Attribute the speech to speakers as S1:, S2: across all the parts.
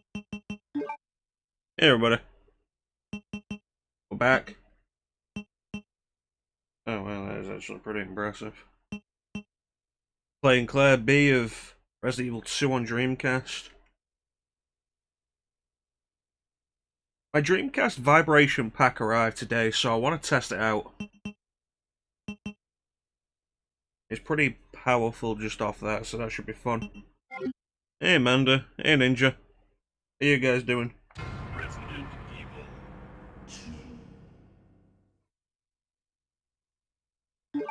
S1: Hey everybody, we're back. Oh well, that is actually pretty impressive. Playing Claire B of Resident Evil 2 on Dreamcast. My Dreamcast vibration pack arrived today, so I want to test it out. It's pretty powerful just off that, so that should be fun. Hey Amanda, hey Ninja, how you guys doing?
S2: Resident Evil 2.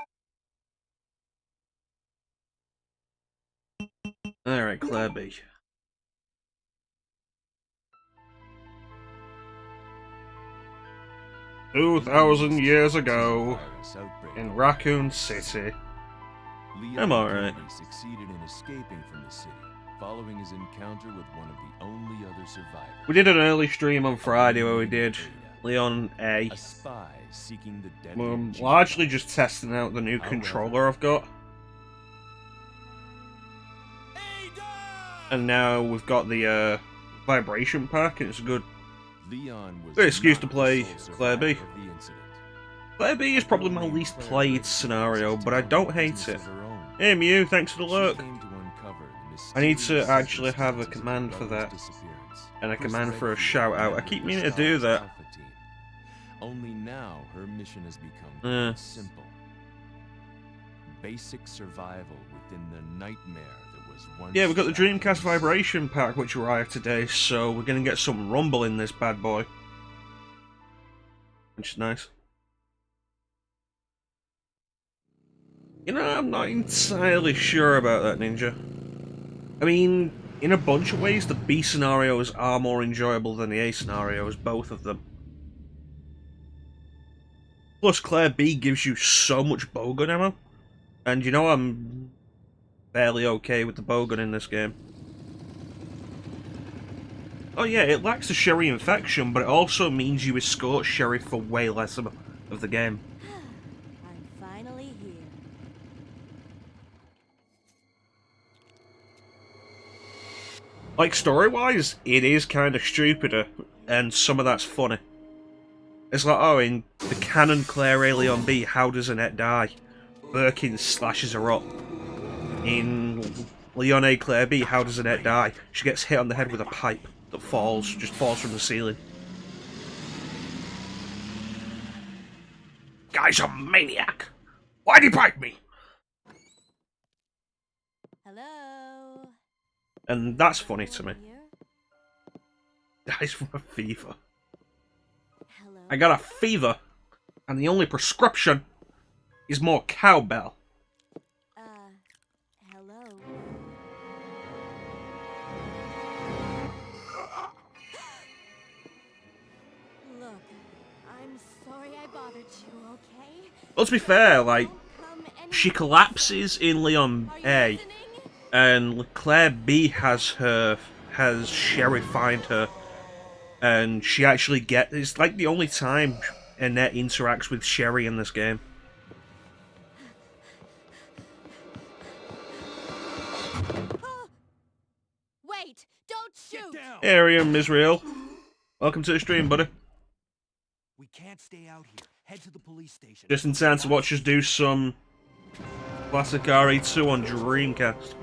S1: Alright, Claire B. "2,000 years ago, in Raccoon City." I'm alright.
S2: Succeeded in escaping from the city, following his encounter with one of the only other survivors.
S1: We did an early stream on Friday where we did Leon A.
S2: A spy seeking the deadly
S1: Largely just testing out the new controller I've got. And now we've got the vibration pack, and it's a good excuse to play Claire B. Claire B is probably my least played scenario, but I don't hate it. Hey Mew, thanks for the lurk. I need to actually have a command for that, and a command for a shout out. I keep meaning to do that.
S2: Only now her mission has become simple. Basic survival within the nightmare that was once.
S1: Yeah, we've got the Dreamcast vibration pack which arrived today, so we're gonna get some rumble in this bad boy, which is nice. You know, I'm not entirely sure about that, Ninja. I mean, in a bunch of ways, the B scenarios are more enjoyable than the A scenarios, both of them. Plus, Claire B gives you so much bowgun ammo, and you know I'm fairly okay with the bowgun in this game. Oh yeah, it lacks the Sherry infection, but it also means you escort Sherry for way less of the game.
S3: I'm finally here.
S1: Like, story-wise, it is kind of stupider, and some of that's funny. It's like, oh, in the canon Claire A. Leon B, how does Annette die? Birkin slashes her up. In Leon A. Claire B, how does Annette die? She gets hit on the head with a pipe that just falls from the ceiling. Guy's a maniac! Why'd he bite me?
S3: Hello.
S1: And that's funny to me.
S3: Here?
S1: Dies from a fever.
S3: Hello.
S1: I got a fever, and the only prescription is more cowbell.
S3: Hello. Look, I'm sorry I bothered you, okay?
S1: Well, to be fair, like,
S3: Come any
S1: she collapses in Leon
S3: Are you
S1: A,
S3: listening?
S1: and Claire B has Sherry find her, and she actually it's like the only time Annette interacts with Sherry in this game.
S3: Wait! Don't shoot!
S1: Hey, Ariam Israel, welcome to the stream, buddy.
S4: We can't stay out here. Head to the police station.
S1: Just in time to watch us do some classic RE2 on Dreamcast.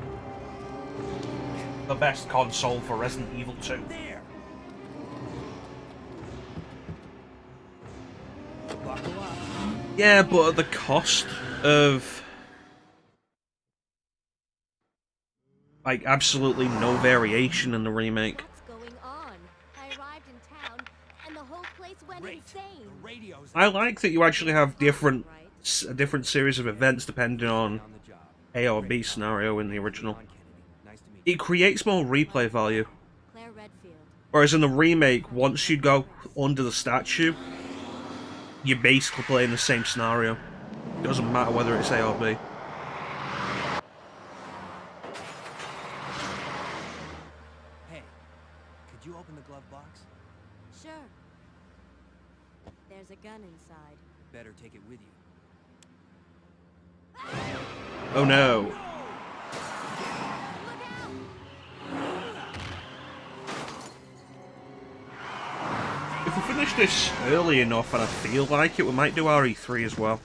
S1: The best console for Resident Evil 2.
S4: There.
S1: Yeah, but at the cost of, like, absolutely no variation in the remake.
S3: What's going on? I arrived in town, and the whole place went insane.
S4: The radio's
S1: I like that you actually have a different series of events depending on
S4: on the job.
S1: A or B scenario in the original.
S4: Kennedy. Nice to meet you.
S1: It creates more replay value.
S3: Claire Redfield.
S1: Whereas in the remake, once you go under the statue, you're basically playing the same scenario. Doesn't matter whether it's A or B.
S4: Hey, could you open the glove box?
S3: Sure. There's a gun inside.
S4: Better take it with you.
S1: Oh no.
S3: Look out!
S1: finished this early enough and I feel like it, we might do RE3 as well.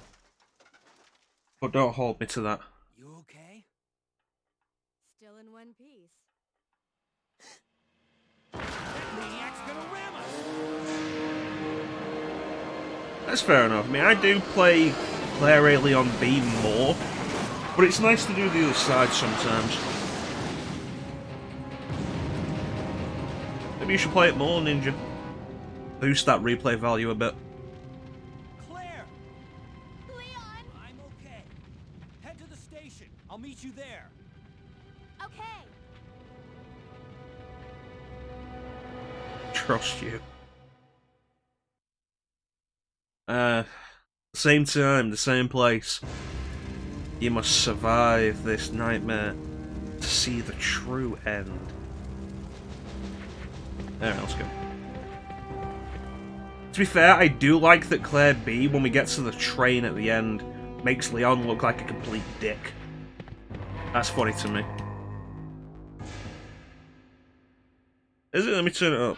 S1: But don't hold me to that.
S4: You okay?
S3: Still in one piece.
S4: That maniac's gonna ram us!
S1: That's fair enough. I mean, I do play Claire A. Leon B more, but it's nice to do the other side sometimes. Maybe you should play it more, Ninja. Boost that replay value a bit.
S4: Claire!
S3: Leon!
S4: I'm okay. Head to the station. I'll meet you there.
S3: Okay.
S1: Trust you. Same time, the same place. You must survive this nightmare to see the true end. Alright, let's go. To be fair, I do like that Claire B, when we get to the train at the end, makes Leon look like a complete dick. That's funny to me. Is it? Let me turn it up.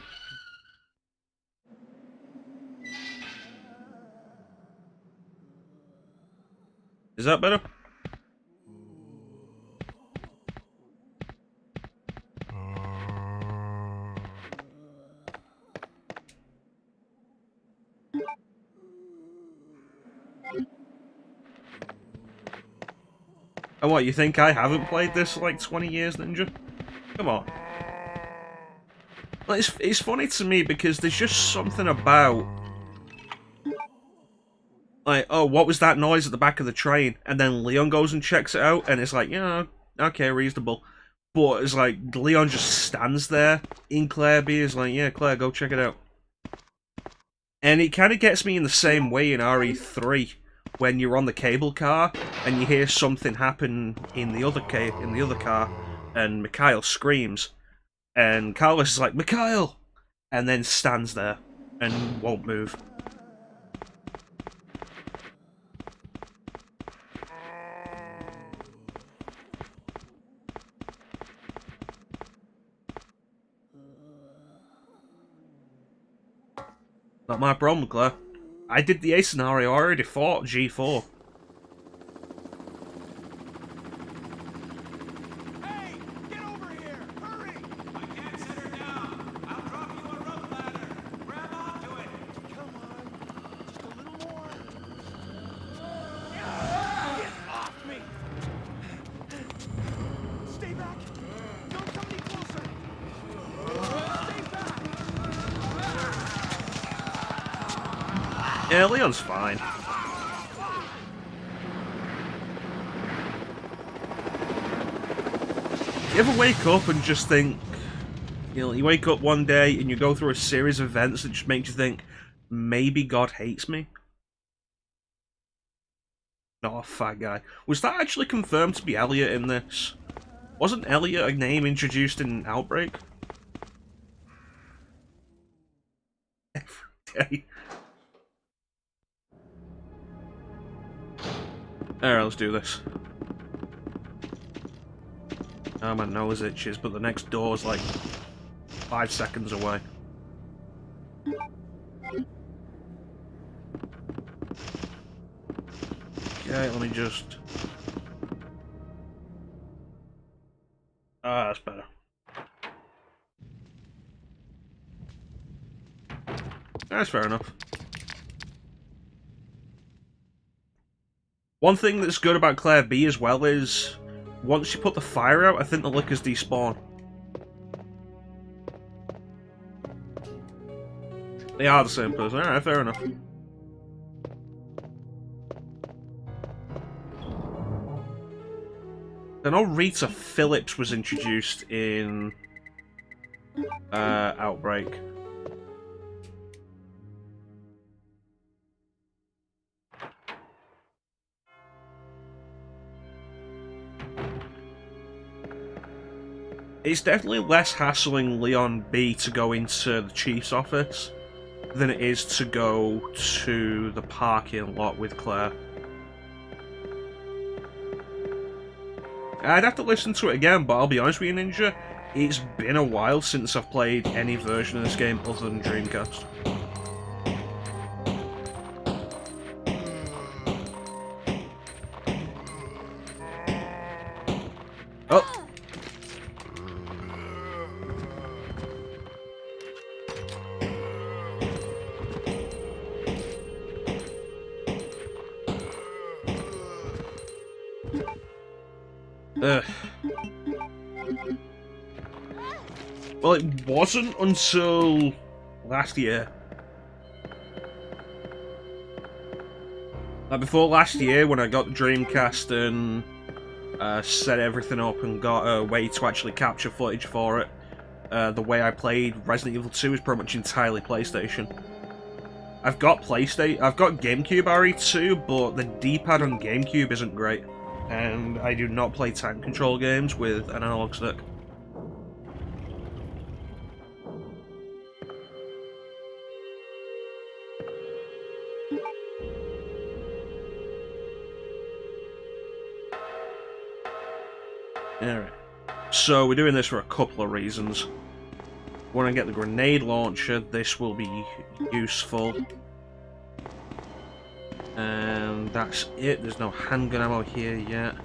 S1: Is that better? Oh, what, you think I haven't played this for like 20 years, Ninja? Come on. Like, it's funny to me because there's just something about... Like, oh, what was that noise at the back of the train? And then Leon goes and checks it out, and it's like, yeah, okay, reasonable. But it's like, Leon just stands there in Claire B. Is like, yeah, Claire, go check it out. And it kind of gets me in the same way in RE3, when you're on the cable car, and you hear something happen in the other car, and Mikhail screams. And Carlos is like, Mikhail! And then stands there, and won't move. Not my problem, Claire. I did the A scenario, I already fought G4.
S4: Hey! Get over here! Hurry! I can't set her down. I'll drop you a rope ladder. Grab onto it. Come on. Just a little more. Get off me! Stay back! Don't come any closer! Stay back!
S1: Yeah, Leon's fine. You ever wake up and just think, you know, you wake up one day and you go through a series of events that just makes you think, maybe God hates me? Oh, fat guy. Was that actually confirmed to be Elliot in this? Wasn't Elliot a name introduced in Outbreak? Every day. Alright, let's do this. Oh, my nose itches, but the next door's like 5 seconds away. Okay, let me just... Ah, that's better. That's fair enough. One thing that's good about Claire B as well is, once you put the fire out, I think the lickers despawn. They are the same person. Alright, fair enough. I know Rita Phillips was introduced in Outbreak. It's definitely less hassling Leon B to go into the chief's office than it is to go to the parking lot with Claire. I'd have to listen to it again, but I'll be honest with you, Ninja, it's been a while since I've played any version of this game other than Dreamcast. Well, it wasn't until last year. Like before last year, when I got the Dreamcast and set everything up and got a way to actually capture footage for it, the way I played Resident Evil 2 is pretty much entirely PlayStation. I've got GameCube RE2, but the D-pad on GameCube isn't great, and I do not play time control games with an analog stick. Alright, so we're doing this for a couple of reasons. When I get the grenade launcher, this will be useful. And that's it, there's no handgun ammo here yet.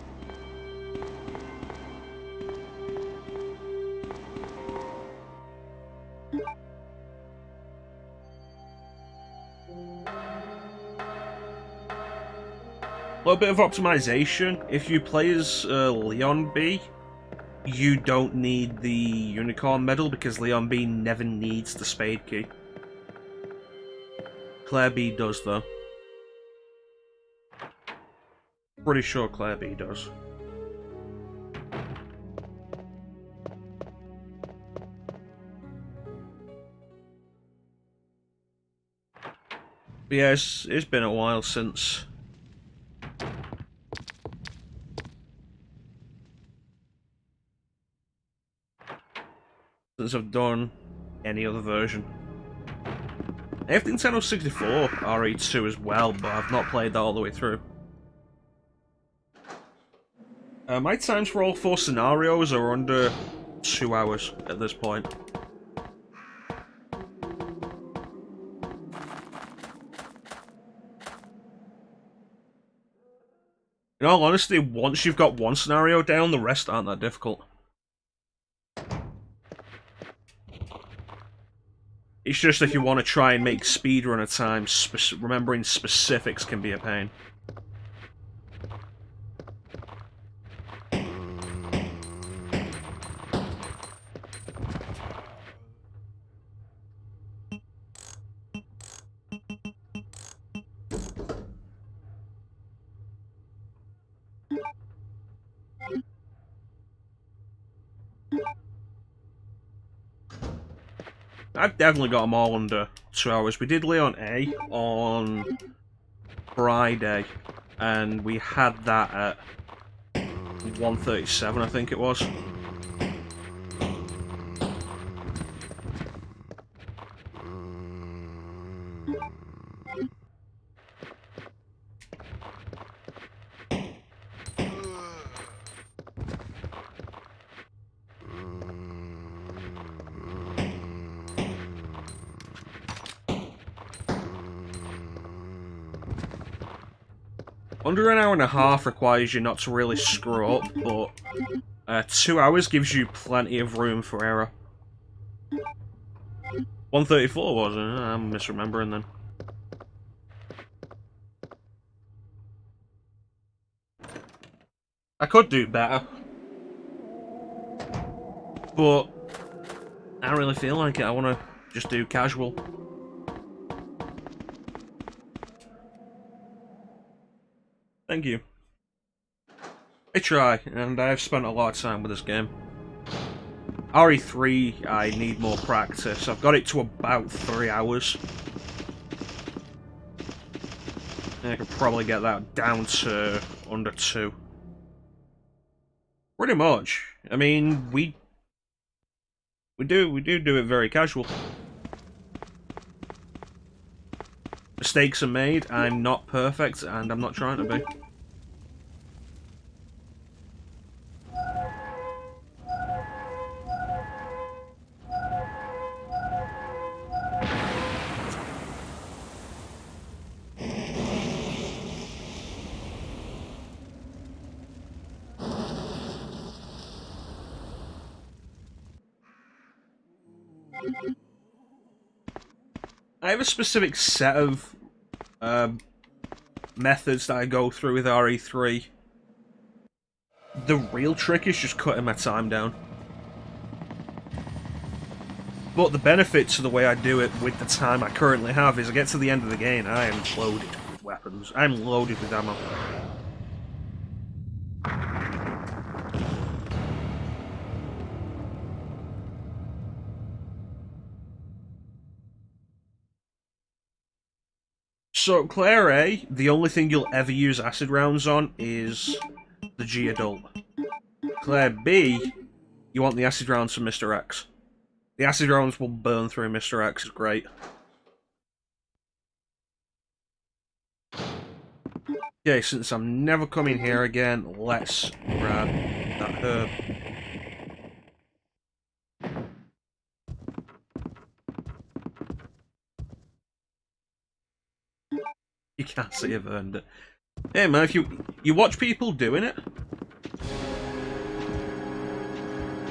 S1: A little bit of optimization. If you play as Leon B, you don't need the unicorn medal because Leon B never needs the spade key. Claire B does though. Pretty sure Claire B does. But yeah, it's been a while since I've done any other version. I have the Nintendo 64 RE2 as well, but I've not played that all the way through. My times for all 4 scenarios are under 2 hours at this point. In all honesty, once you've got one scenario down, the rest aren't that difficult. It's just if you want to try and make speedrunner time, remembering specifics can be a pain. I've definitely got them all under 2 hours. We did Leon A on Friday, and we had that at 1:37, I think it was. Under an hour and a half requires you not to really screw up, but 2 hours gives you plenty of room for error. 1:34 was it? I'm misremembering then. I could do better, but I don't really feel like it. I want to just do casual. Thank you. I try, and I've spent a lot of time with this game. RE3, I need more practice. I've got it to about 3 hours. And I could probably get that down to under 2. Pretty much. I mean, we do it very casual. Mistakes are made, I'm not perfect, and I'm not trying to be. I have a specific set of methods that I go through with RE3. The real trick is just cutting my time down. But the benefit to the way I do it with the time I currently have is I get to the end of the game and I am loaded with weapons. I'm loaded with ammo. So, Claire A, the only thing you'll ever use acid rounds on is the G Adult. Claire B, you want the acid rounds from Mr. X. The acid rounds will burn through Mr. X, it's great. Okay, since I'm never coming here again, let's grab that herb. You can't see I've earned it. Hey man, if you watch people doing it...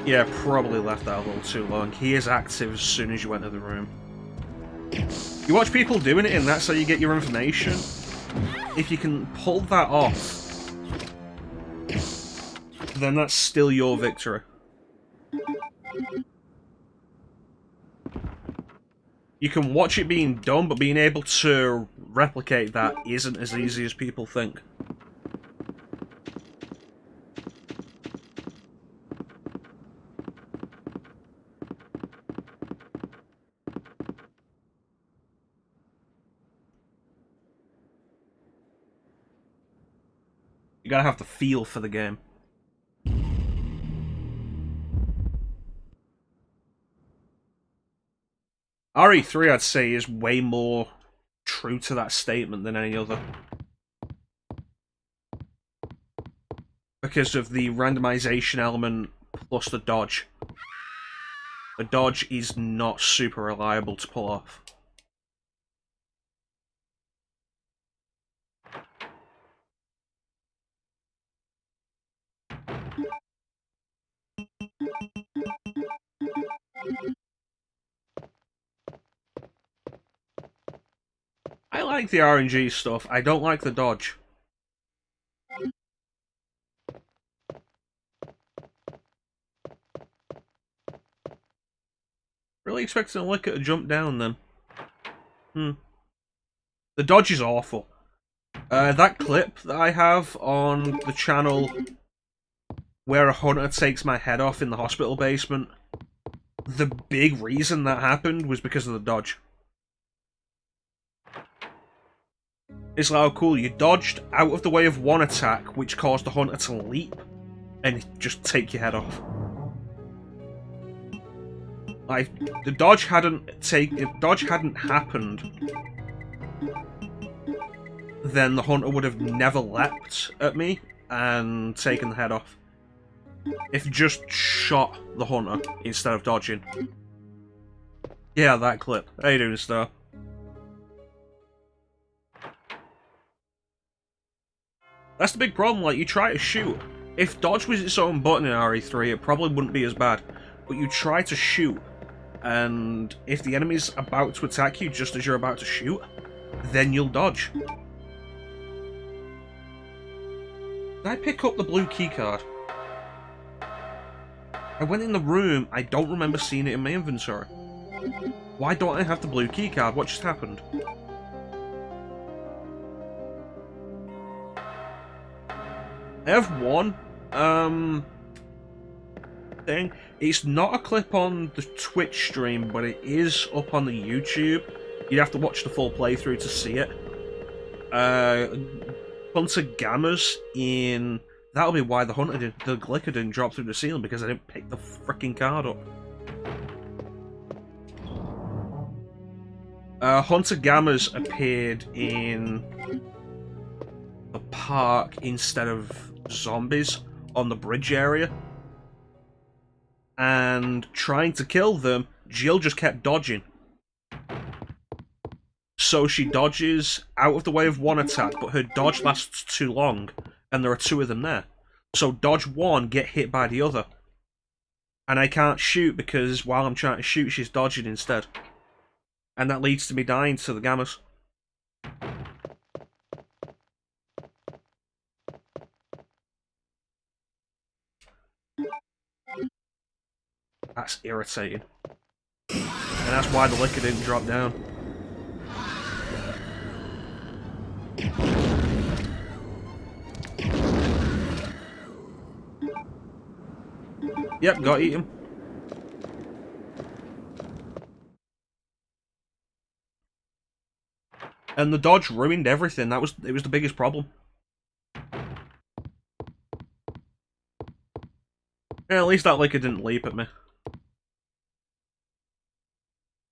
S1: Yeah, probably left that a little too long. He is active as soon as you enter the room. You watch people doing it and that's how you get your information. If you can pull that off, then that's still your victory. You can watch it being done, but being able to replicate that isn't as easy as people think. You gotta have the feel for the game. RE3, I'd say, is way more true to that statement than any other. Because of the randomization element plus the dodge. The dodge is not super reliable to pull off. I like the RNG stuff, I don't like the dodge. Really expecting a lick at a jump down then. The dodge is awful. That clip that I have on the channel where a hunter takes my head off in the hospital basement, the big reason that happened was because of the dodge. It's like, oh cool, you dodged out of the way of one attack, which caused the hunter to leap and just take your head off. Like, if the dodge hadn't happened, then the hunter would have never leapt at me and taken the head off. If just shot the hunter instead of dodging. Yeah, that clip. How you doing, Star? That's the big problem, like, you try to shoot. If dodge was its own button in RE3, it probably wouldn't be as bad. But you try to shoot, and if the enemy's about to attack you just as you're about to shoot, then you'll dodge. Did I pick up the blue keycard? I went in the room, I don't remember seeing it in my inventory. Why don't I have the blue keycard? What just happened? I have one, thing. It's not a clip on the Twitch stream, but it is up on the YouTube. You'd have to watch the full playthrough to see it. Hunter Gammas in... That'll be why the glicker didn't drop through the ceiling, because I didn't pick the freaking card up. Hunter Gammas appeared in the park instead of zombies on the bridge area. And trying to kill them, Jill just kept dodging. So she dodges out of the way of one attack, but her dodge lasts too long, and there are two of them there. So dodge one, get hit by the other. And I can't shoot because while I'm trying to shoot, she's dodging instead. And that leads to me dying to the Gammas. That's irritating. And that's why the liquor didn't drop down. Yep, got eaten. And the dodge ruined everything. It was the biggest problem. Yeah, at least that liquor didn't leap at me.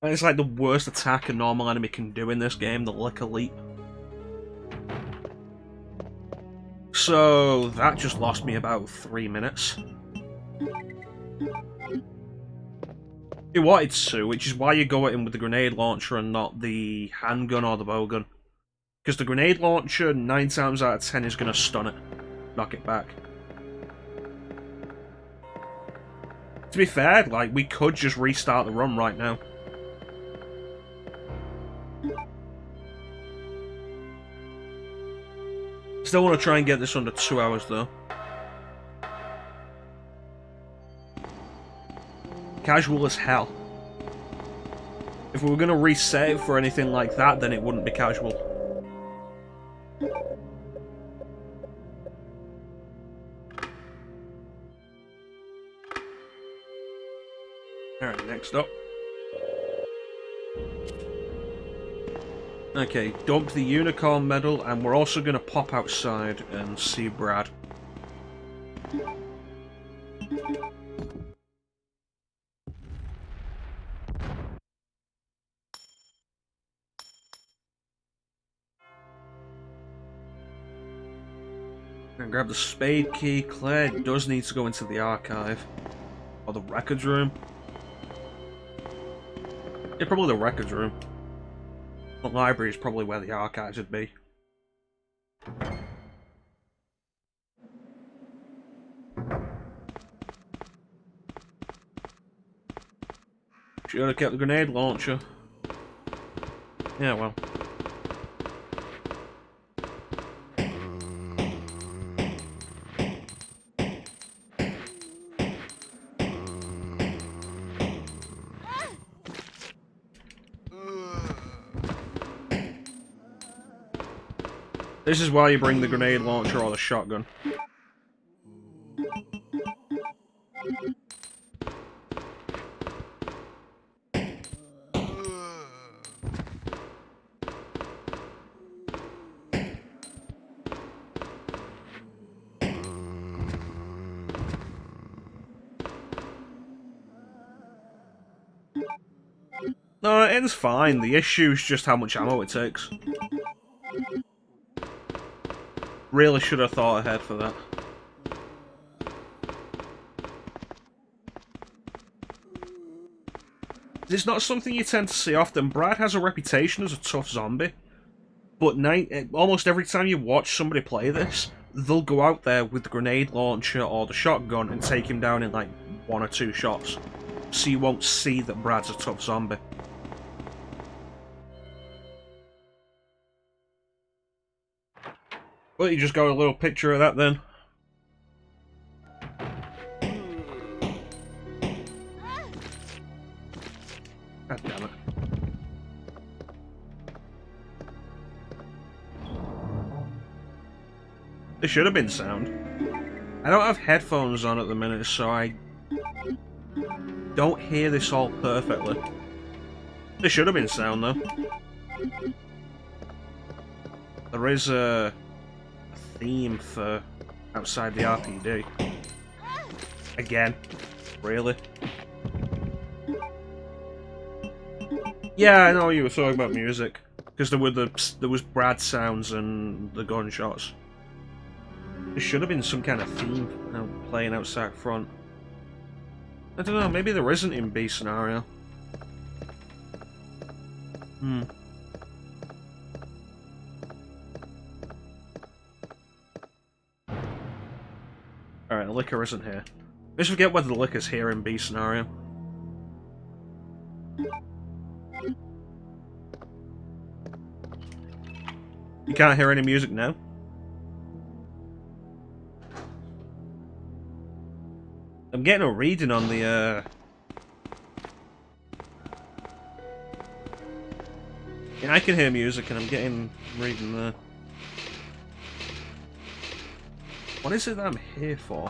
S1: And it's like the worst attack a normal enemy can do in this game, the liquor leap. So that just lost me about 3 minutes. It wanted to, which is why you go at him with the grenade launcher and not the handgun or the bowgun. Because the grenade launcher, 9 times out of 10, is going to stun it. Knock it back. To be fair, like, we could just restart the run right now. Still want to try and get this under 2 hours, though. Casual as hell. If we were going to reset it for anything like that, then it wouldn't be casual. Alright, next up. Okay, dump the unicorn medal, and we're also going to pop outside and see Brad. And grab the spade key. Claire does need to go into the archive. Or the records room. Yeah, probably the records room. The library is probably where the archives would be. Should have kept the grenade launcher. Yeah, well. This is why you bring the grenade launcher or the shotgun. No, it's fine. The issue is just how much ammo it takes. Really should have thought ahead for that. It's not something you tend to see often. Brad has a reputation as a tough zombie. But almost every time you watch somebody play this, they'll go out there with the grenade launcher or the shotgun and take him down in like 1 or 2 shots. So you won't see that Brad's a tough zombie. Well, you just got a little picture of that then. God damn it. There should have been sound. I don't have headphones on at the minute, so I don't hear this all perfectly. There should have been sound, though. There is a theme for outside the RPD. Again. Really? Yeah, I know you were talking about music. Because there was Brad sounds and the gunshots. There should have been some kind of theme playing outside front. I don't know, maybe there isn't in B scenario. Alright, the liquor isn't here. Let's forget whether the liquor's here in B scenario. You can't hear any music now? I'm getting a reading on the Yeah, I can hear music and I'm getting reading there. What is it that I'm here for?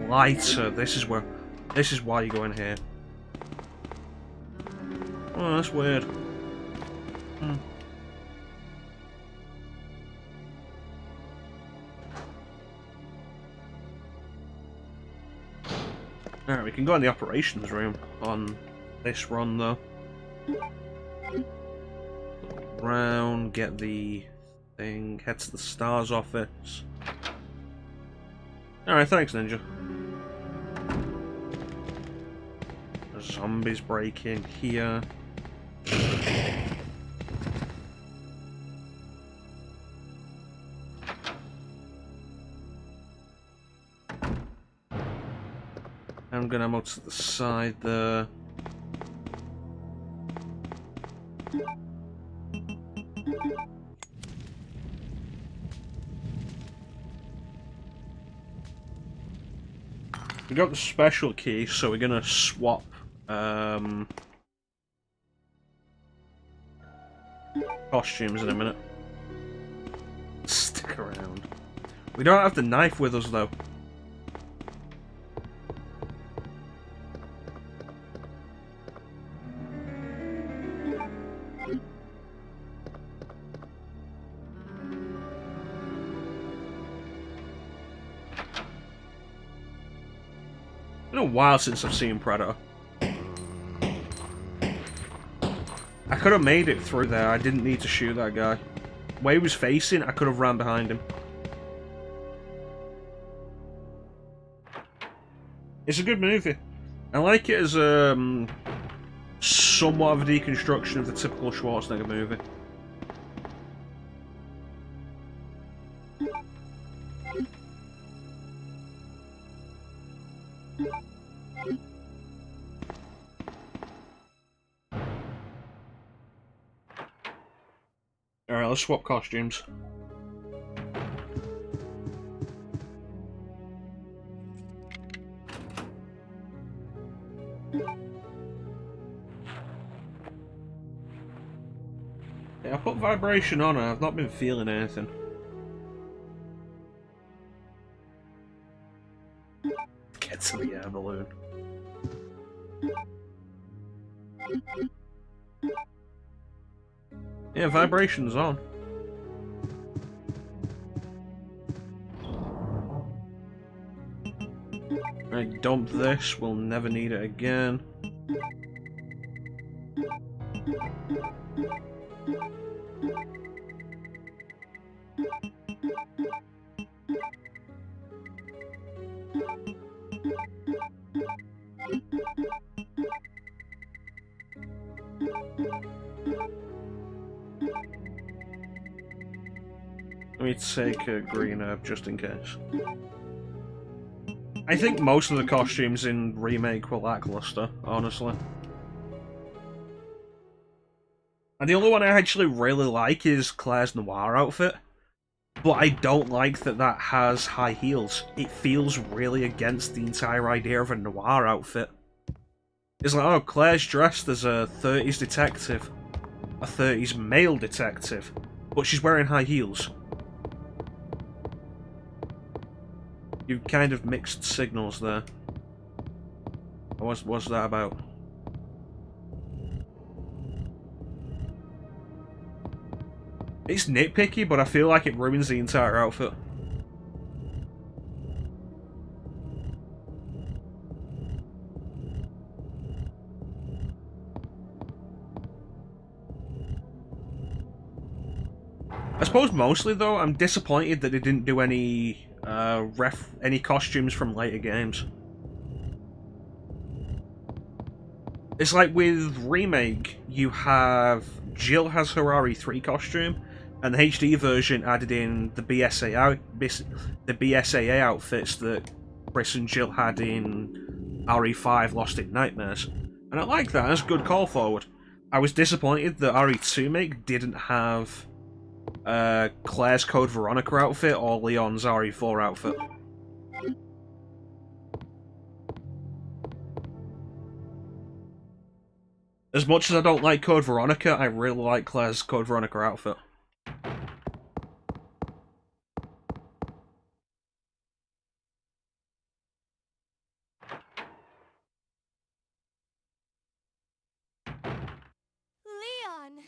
S1: Lighter. This is why you go in here. Oh, that's weird. Alright, we can go in the operations room on this run, though. Round, get the thing, head to the STARS office. Alright, thanks, Ninja. Zombies break in here. I'm gonna move to the side there. We got the special key, so we're gonna swap costumes in a minute. Stick around. We don't have the knife with us though. It's been a while since I've seen Predator. I could have made it through there, I didn't need to shoot that guy. Where he was facing, I could have ran behind him. It's a good movie. I like it as somewhat of a deconstruction of the typical Schwarzenegger movie. Alright, let's swap costumes. Yeah, I put vibration on and I've not been feeling anything. Get to the air balloon. Yeah, vibration's on. I dump this, we'll never need it again. Let me take a green herb just in case. I think most of the costumes in Remake were lackluster, honestly. And the only one I actually really like is Claire's noir outfit. But I don't like that that has high heels. It feels really against the entire idea of a noir outfit. It's like, oh, Claire's dressed as a 30s detective. A 30s male detective. But she's wearing high heels. You've kind of mixed signals there. What's that about? It's nitpicky, but I feel like it ruins the entire outfit. I suppose mostly though, I'm disappointed that they didn't do any any costumes from later games. It's like with Remake, you have Jill has her RE3 costume, and the HD version added in the BSAA outfits that Chris and Jill had in RE5 Lost in Nightmares. And I like that, that's a good call forward. I was disappointed that RE2 Make didn't have Claire's Code Veronica outfit or Leon's RE4 outfit. As much as I don't like Code Veronica, I really like Claire's Code Veronica outfit.
S3: Leon!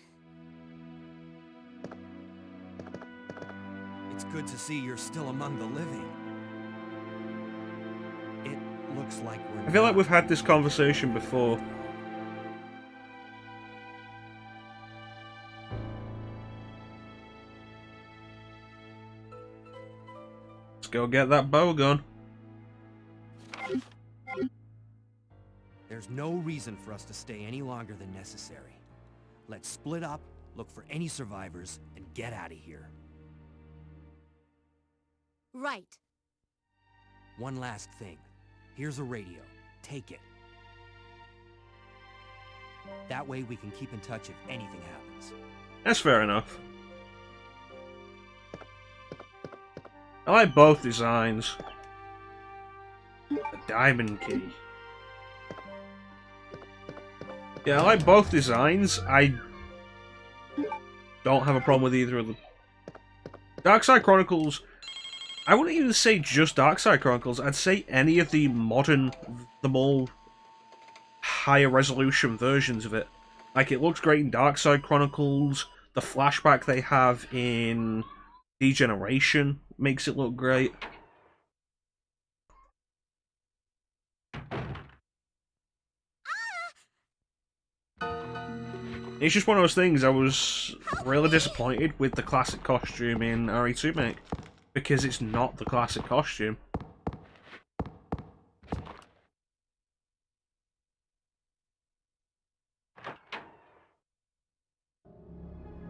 S4: It's good to see you're still among the living. It looks like we're
S1: I feel like
S4: not.
S1: we've had this conversation before. Let's go get that bow gun.
S4: There's no reason for us to stay any longer than necessary. Let's split up, look for any survivors, and get out of here.
S3: Right.
S4: One last thing. Here's a radio. Take it. That way we can keep in touch if anything happens.
S1: That's fair enough. I like both designs. The diamond key. Yeah, I like both designs. I don't have a problem with either of them. Darkside Chronicles, I wouldn't even say just Darkside Chronicles, I'd say any of the modern, the more higher resolution versions of it. Like, it looks great in Darkside Chronicles, the flashback they have in Degeneration makes it look great. It's just one of those things. I was really disappointed with the classic costume in RE2 Make, because it's not the classic costume.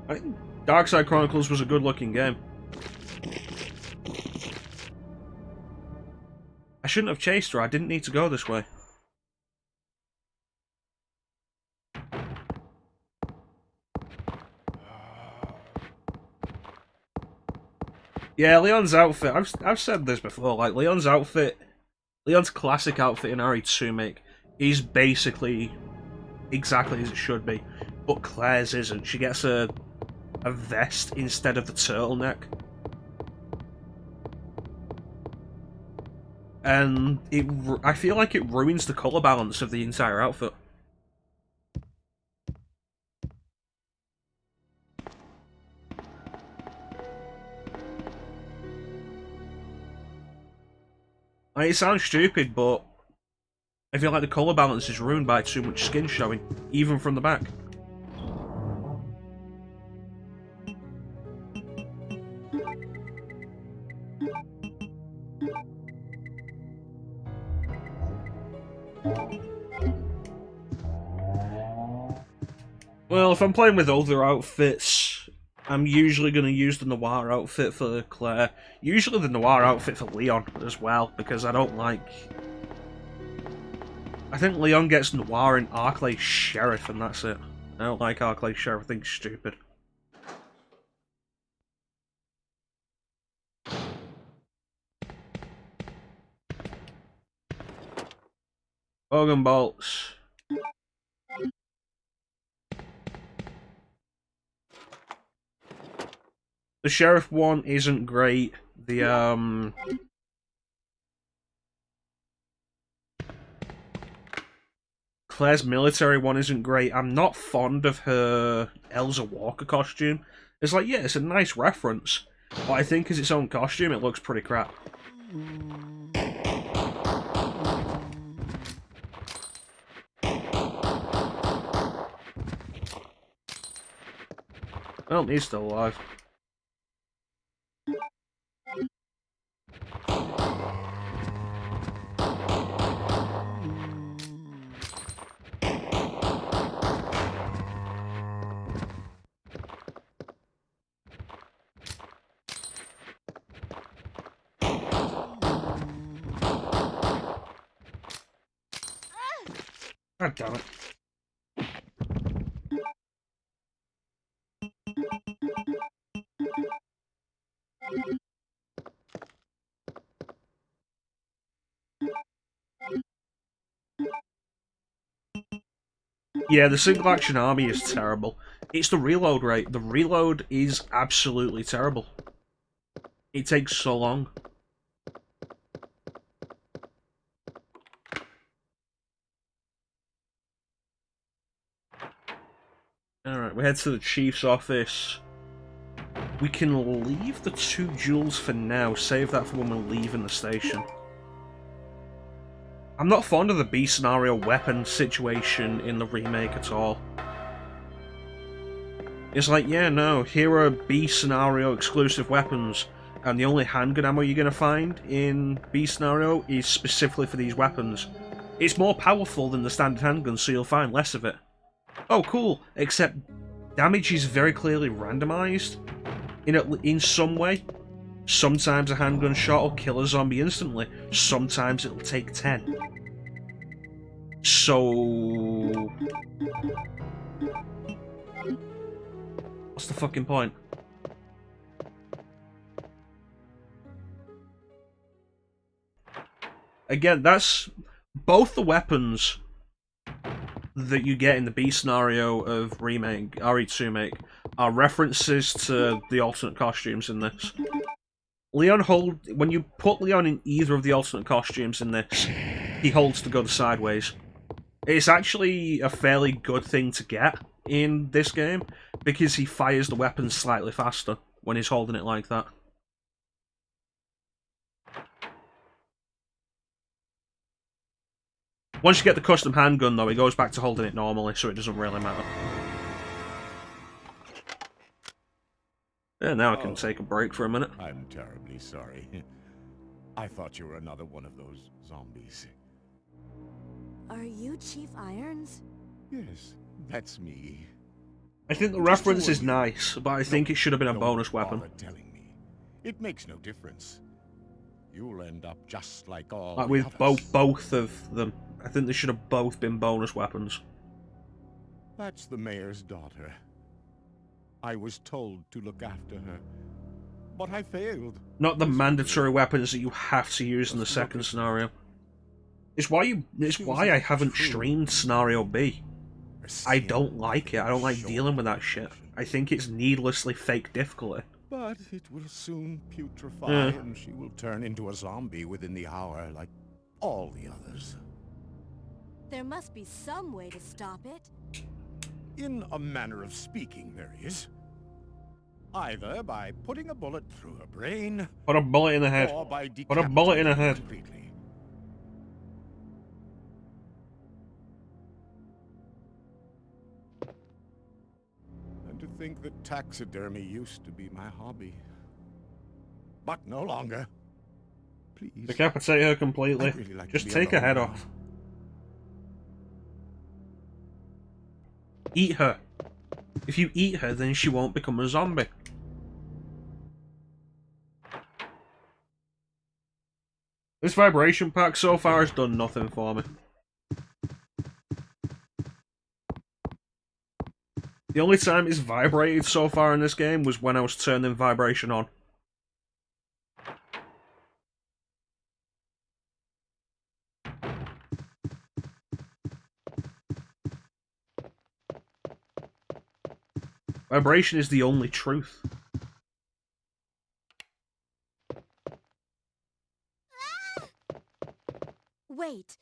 S1: I think Darkside Chronicles was a good looking game. I shouldn't have chased her, I didn't need to go this way. Yeah, Leon's outfit, I've said this before, like, Leon's classic outfit in RE2 Make is basically exactly as it should be, but Claire's isn't. She gets a vest instead of the turtleneck. And I feel like it ruins the colour balance of the entire outfit. Like, it sounds stupid, but I feel like the colour balance is ruined by too much skin showing, even from the back. Well, if I'm playing with other outfits, I'm usually going to use the Noir outfit for Claire. Usually the Noir outfit for Leon as well, because I don't like... I think Leon gets Noir and Arclay Sheriff, and that's it. I don't like Arclay Sheriff, I think it's stupid. Bogan bolts. The Sheriff one isn't great. The, Claire's military one isn't great. I'm not fond of her Elsa Walker costume. It's like, yeah, it's a nice reference, but I think as its own costume, it looks pretty crap. Well, he's still alive. God damn it. Yeah, the single action army is terrible. It's the reload rate. The reload is absolutely terrible. It takes so long. Alright, we head to the chief's office. We can leave the 2 jewels for now. Save that for when we're leaving the station. I'm not fond of the B scenario weapon situation in the remake at all. It's like, yeah, no, here are B scenario exclusive weapons, and the only handgun ammo you're going to find in B scenario is specifically for these weapons. It's more powerful than the standard handgun, so you'll find less of it. Oh, cool, except damage is very clearly randomized in some way. Sometimes a handgun shot will kill a zombie instantly, sometimes it'll take 10. So... what's the fucking point? Again, that's... both the weapons that you get in the B scenario of Remake, RE2 make, are references to the alternate costumes in this. When you put Leon in either of the alternate costumes in this, he holds the gun sideways. It's actually a fairly good thing to get in this game, because he fires the weapon slightly faster when he's holding it like that. Once you get the custom handgun, though, he goes back to holding it normally, so it doesn't really matter. Yeah, now I can take a break for a minute.
S5: I'm terribly sorry. I thought you were another one of those zombies.
S3: Are you Chief Irons?
S5: Yes, that's me.
S1: I think the reference is nice, but I think it should have been a bonus weapon.
S5: Telling me. It makes no difference. You'll end up just like all
S1: Like
S5: the
S1: with
S5: others.
S1: both of them. I think they should have both been bonus weapons.
S5: That's the mayor's daughter. I was told to look after her, but I failed.
S1: Not the mandatory weapons that you have to use in the second scenario. It's why I haven't streamed Scenario B. I don't like it. I don't like dealing with that shit. I think it's needlessly fake difficulty.
S5: But it will soon putrefy, and she will turn into a zombie within the hour, like all the others.
S3: There must be some way to stop it.
S5: In a manner of speaking, there is. Either by putting a bullet through her brain,
S1: Put a bullet in the head.
S5: or by
S1: Put a bullet in her head.
S5: completely. And to think that taxidermy used to be my hobby. But no longer. Please.
S1: Decapitate her completely.
S5: I'd really like to
S1: Just
S5: be
S1: take her
S5: alone
S1: head
S5: now.
S1: off. Eat her. If you eat her, then she won't become a zombie. This vibration pack so far has done nothing for me. The only time it's vibrated so far in this game was when I was turning vibration on. Vibration is the only truth.
S3: Wait.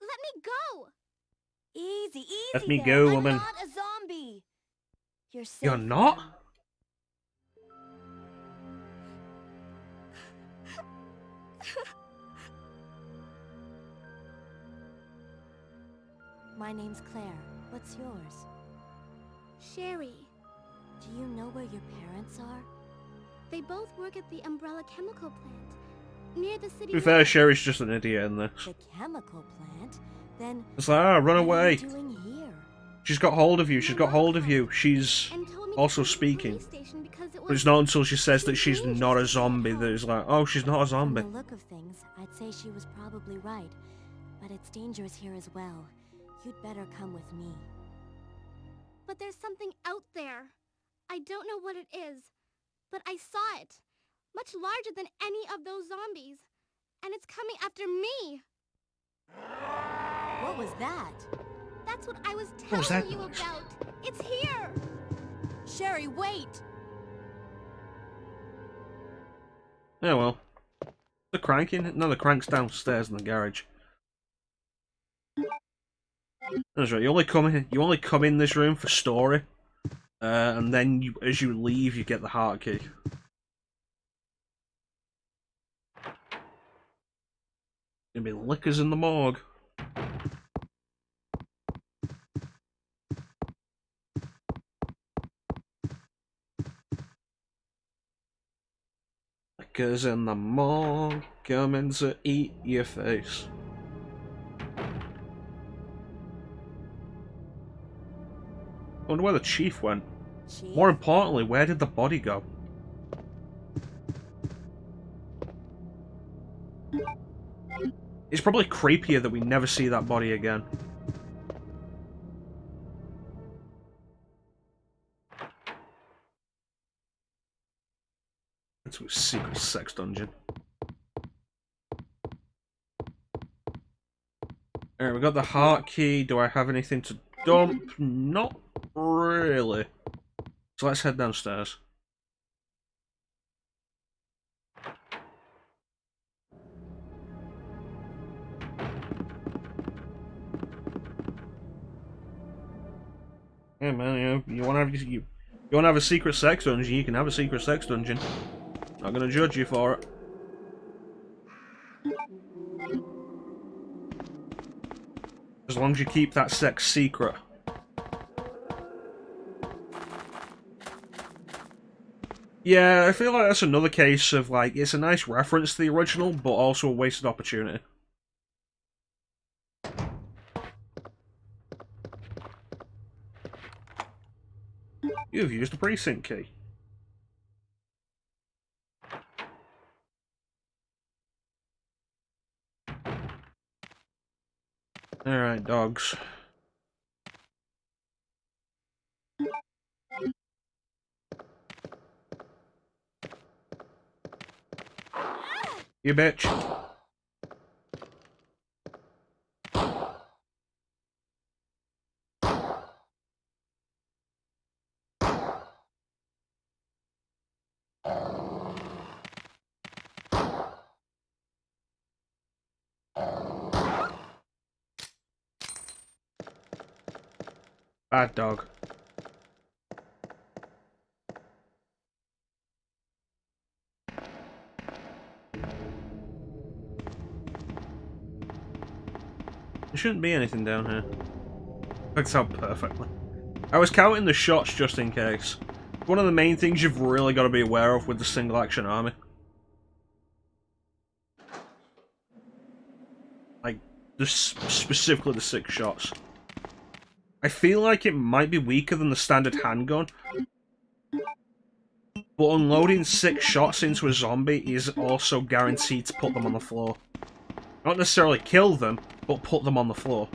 S3: Let me go. Easy, easy.
S1: Let me
S3: there.
S1: go,
S3: I'm
S1: woman.
S3: not a zombie. You're safe.
S1: You're not?
S3: now. My name's Claire. What's yours?
S6: Sherry.
S3: Do you know where your parents are?
S6: They both work at the Umbrella Chemical Plant, near the city.
S1: To be fair, Sherry's just an idiot in this.
S3: The chemical plant? Then
S1: It's like, ah, run
S3: what are
S1: away.
S3: you doing here?
S1: She's got hold of you, she's got hold of you. She's
S6: And told me to
S1: also
S6: go to the
S1: speaking.
S6: police station because it
S1: But it's
S6: was
S1: not until she says that she's
S6: dangerous
S1: not a
S6: to stay
S1: zombie
S6: at
S1: that
S6: home.
S1: it's like, oh, she's not a
S3: From
S1: zombie.
S3: the look of things, I'd say she was probably right. But it's dangerous here as well. You'd better come with me.
S6: But there's something out there. I don't know what it is, but I saw it. Much larger than any of those zombies. And it's coming after me.
S3: What was that?
S6: That's what I was
S1: What was that
S6: telling you
S1: noise?
S6: about. It's here.
S3: Sherry, wait!
S1: Yeah, well. The cranking? No, the crank's downstairs in the garage. That's right. You only come in this room for story, and then as you leave, you get the heart key. Gonna be liquors in the morgue. Liquors in the morgue, coming to eat your face. I wonder where the chief went.
S3: Chief?
S1: More importantly, where did the body go? It's probably creepier that we never see that body again. Into a secret sex dungeon. Alright, we got the heart key. Do I have anything to dump? Not really. So let's head downstairs. Yeah, man, you want to have a secret sex dungeon, you can have a secret sex dungeon. Not gonna judge you for it. As long as you keep that sex secret. Yeah, I feel like that's another case of, like, it's a nice reference to the original, but also a wasted opportunity. You've used the precinct key. Alright, dogs. You bitch. Bad dog. There shouldn't be anything down here. Works out perfectly. I was counting the shots just in case. One of the main things you've really got to be aware of with the single action army. Like, specifically the 6 shots. I feel like it might be weaker than the standard handgun, but unloading 6 shots into a zombie is also guaranteed to put them on the floor. Not necessarily kill them, but put them on the floor.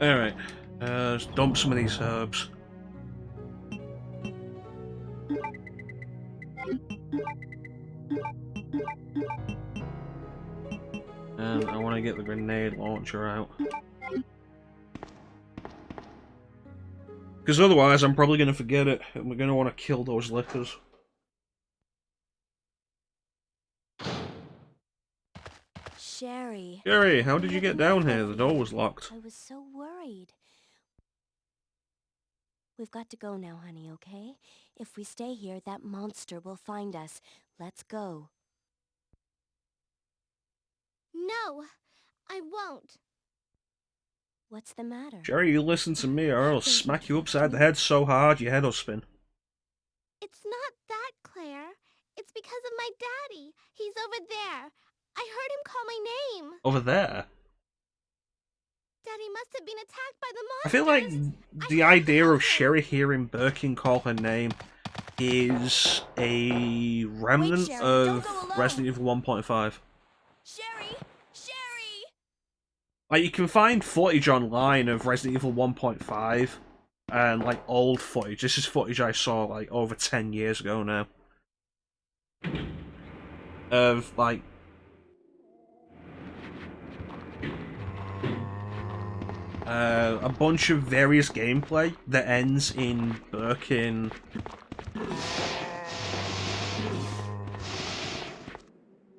S1: Alright, let's dump some of these herbs. And I want to get the grenade launcher out. Because otherwise I'm probably going to forget it, and we're going to want to kill those lickers.
S3: Sherry.
S1: Sherry, how did you get down here? The door was locked.
S3: I was so worried. We've got to go now, honey, okay? If we stay here, that monster will find us. Let's go.
S6: No, I won't.
S3: What's the matter?
S1: Sherry, you listen to me or I'll smack you upside the head so hard your head will spin.
S6: It's not that, Claire. It's because of my daddy. He's over there. I heard him call my name.
S1: Over there?
S6: Daddy must have been attacked by the
S1: I
S6: monsters.
S1: feel like the idea of Sherry hearing Birkin call her name is a remnant
S3: Sherry,
S1: of
S3: don't go alone.
S1: Resident Evil 1.5.
S3: Sherry! Sherry!
S1: Like, you can find footage online of Resident Evil 1.5 and, like, old footage. This is footage I saw, like, over 10 years ago now. Of, like... a bunch of various gameplay that ends in Birkin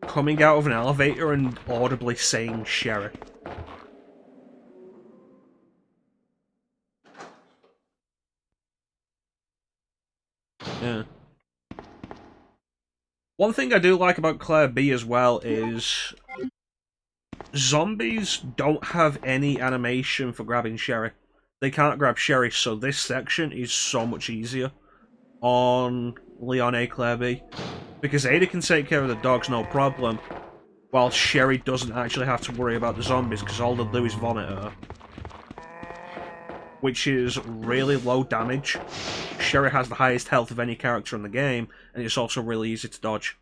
S1: coming out of an elevator and audibly saying Sherry. Yeah. One thing I do like about Claire B as well is zombies don't have any animation for grabbing Sherry. They can't grab Sherry, so this section is so much easier on Leon A. Claire B. Because Ada can take care of the dogs, no problem, while Sherry doesn't actually have to worry about the zombies, because all they'll do is vomit at her. Which is really low damage. Sherry has the highest health of any character in the game, and it's also really easy to dodge.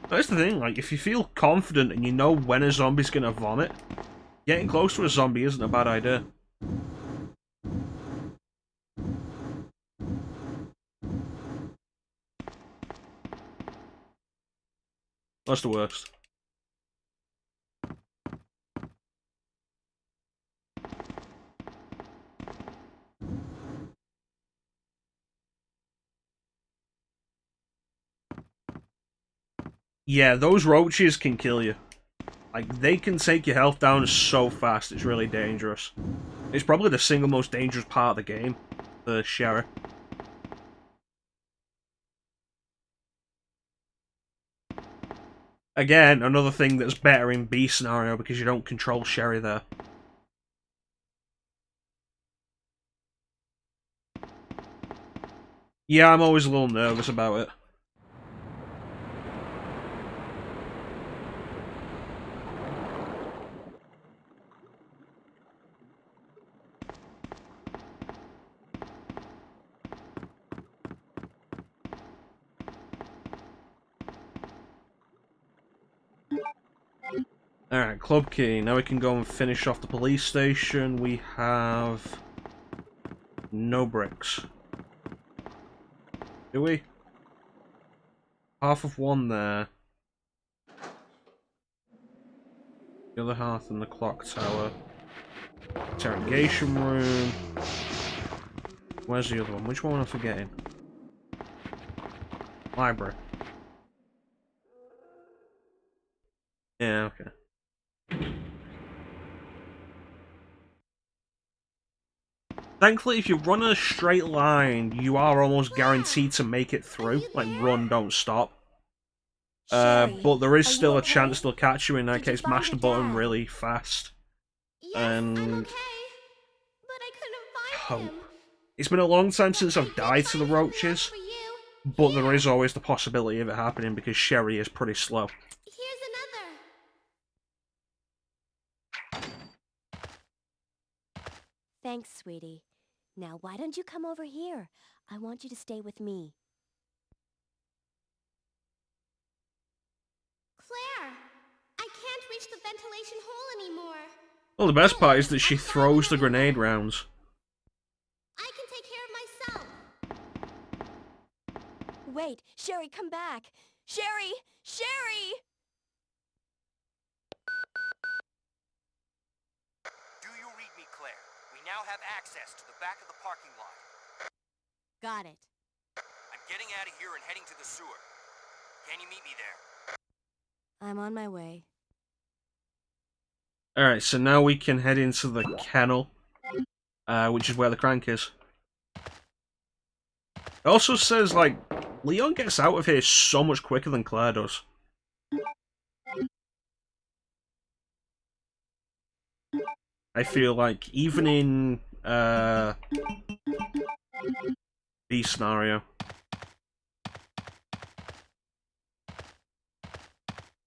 S1: That's the thing, like, if you feel confident and you know when a zombie's gonna vomit, getting close to a zombie isn't a bad idea. That's the worst. Yeah, those roaches can kill you. Like, they can take your health down so fast, it's really dangerous. It's probably the single most dangerous part of the game, the Sherry. Again, another thing that's better in B scenario because you don't control Sherry there. Yeah, I'm always a little nervous about it. Alright, club key. Now we can go and finish off the police station. We have no bricks. Do we? Half of one there. The other half in the clock tower. Interrogation room. Where's the other one? Which one am I forgetting? Library. Yeah, okay. Thankfully, if you run a straight line, you are almost guaranteed to make it through. Like, run, don't stop. But there is still a chance they'll catch you. In that case, mash the button really fast.
S6: Yes,
S1: And
S6: I'm okay. But I couldn't find him.
S1: It's been a long time since I've died to the roaches,
S6: For you.
S1: but there is always the possibility of it happening because Sherry is pretty slow.
S6: Here's another.
S3: Thanks, sweetie. Now, why don't you come over here? I want you to stay with me.
S6: Claire, I can't reach the ventilation hole anymore.
S1: Well, the best part is that she throws the grenade rounds.
S6: I can take care of myself.
S3: Wait, Sherry, come back! Sherry! Sherry!
S4: Do you read me, Claire? We now have access to the back of the parking lot.
S3: Got it.
S4: I'm getting out of here and heading to the sewer. Can you meet me there?
S3: I'm on my way.
S1: Alright, so now we can head into the kennel, which is where the crank is. It also says, like, Leon gets out of here so much quicker than Claire does. I feel like, even in, B scenario.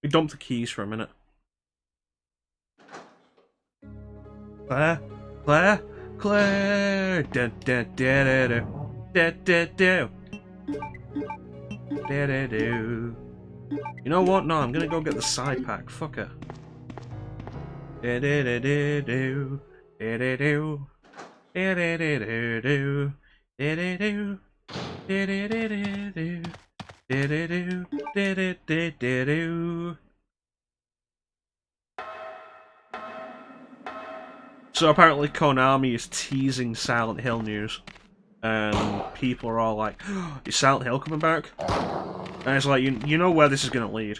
S1: We dump the keys for a minute. Claire, Claire, Claire. Da da da da da da da da da do. You know what? No, I'm gonna go get the side pack. Fuck her. Da da da da do da da do da da da da do da da do da da da da do da da do da da da da do. So apparently Konami is teasing Silent Hill news, and people are all like, oh, "Is Silent Hill coming back?" And it's like, you know where this is going to lead.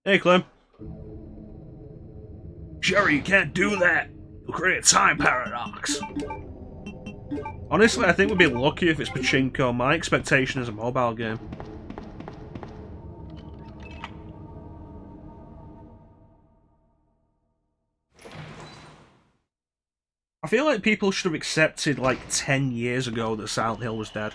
S1: Hey, Clem. Sherry, you can't do that. You'll create a time paradox. Honestly, I think we'd be lucky if it's Pachinko. My expectation is a mobile game. I feel like people should have accepted like 10 years ago that Silent Hill was dead.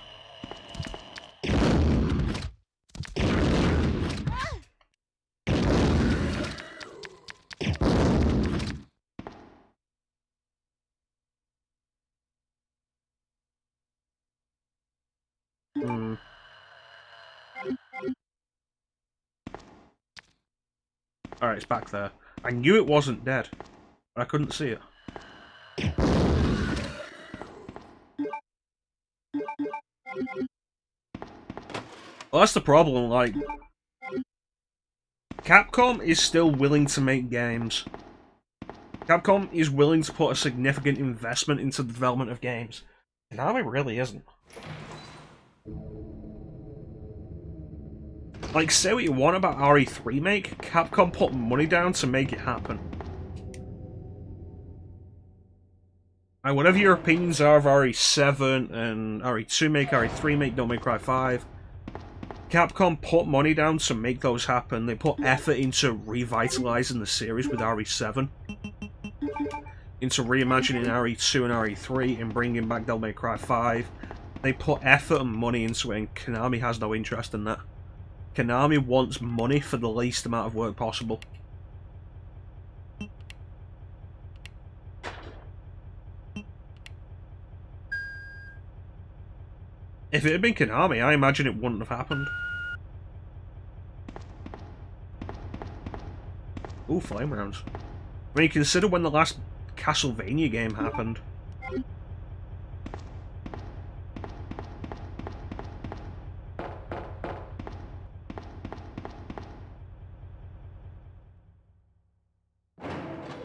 S1: Alright, it's back there. I knew it wasn't dead, but I couldn't see it. Well, that's the problem, like... Capcom is still willing to make games. Capcom is willing to put a significant investment into the development of games. Konami really isn't. Like, say what you want about RE3 remake, Capcom put money down to make it happen. And whatever your opinions are of RE7 and RE2 make, RE3 make, Don't Make Cry 5, Capcom put money down to make those happen. They put effort into revitalizing the series with RE7, into reimagining RE2 and RE3 and bringing back Devil May Cry 5. They put effort and money into it, and Konami has no interest in that. Konami wants money for the least amount of work possible. If it had been Konami, I imagine it wouldn't have happened. Ooh, flame rounds. When you consider when the last Castlevania game happened.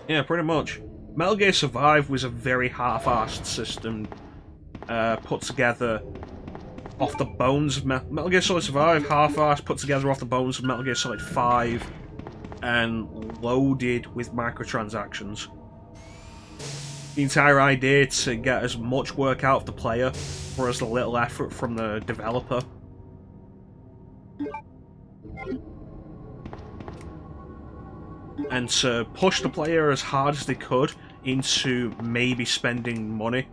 S1: Yeah, pretty much. Metal Gear Survive was a very half-assed system put together off the bones of Metal Gear Solid Survive, half-assed, put together off the bones of Metal Gear Solid 5, and loaded with microtransactions. The entire idea to get as much work out of the player for as little effort from the developer. And to push the player as hard as they could into maybe spending money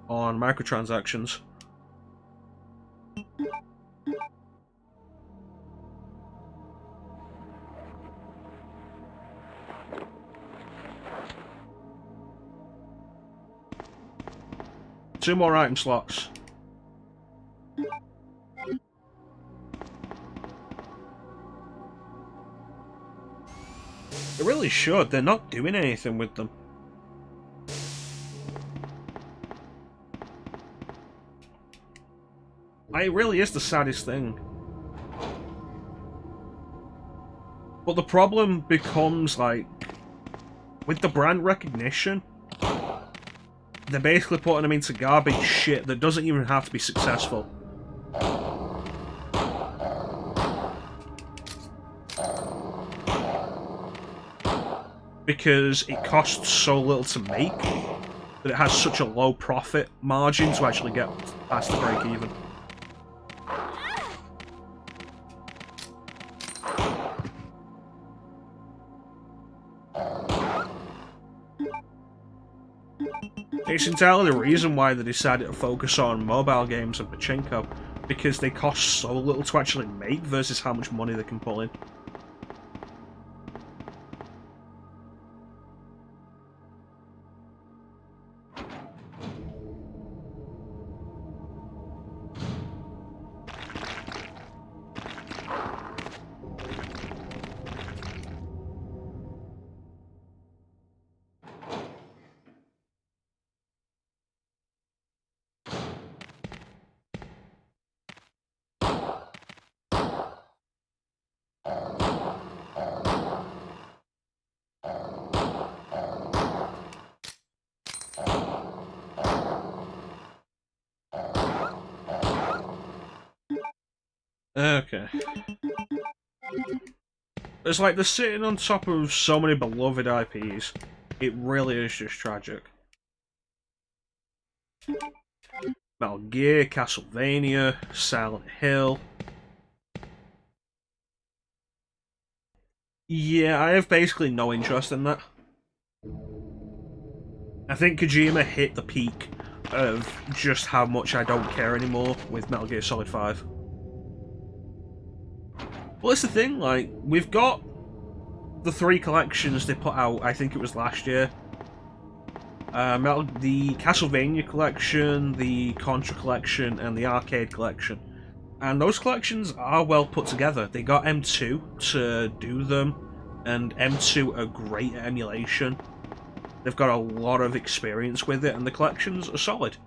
S1: on microtransactions. Two more item slots. They really should. They're not doing anything with them. It really is the saddest thing. But the problem becomes, like, with the brand recognition, they're basically putting them into garbage shit that doesn't even have to be successful. Because it costs so little to make that it has such a low profit margin to actually get past the break even. It's entirely the reason why they decided to focus on mobile games and pachinko, because they cost so little to actually make versus how much money they can pull in. Okay. It's like they're sitting on top of so many beloved IPs. It really is just tragic. Metal Gear, Castlevania, Silent Hill. Yeah, I have basically no interest in that. I think Kojima hit the peak of just how much I don't care anymore with Metal Gear Solid 5. Well, it's the thing, like, we've got the 3 collections they put out, I think it was last year. The Castlevania collection, the Contra collection, and the Arcade collection. And those collections are well put together. They got M2 to do them, and M2 are great at emulation. They've got a lot of experience with it, and the collections are solid.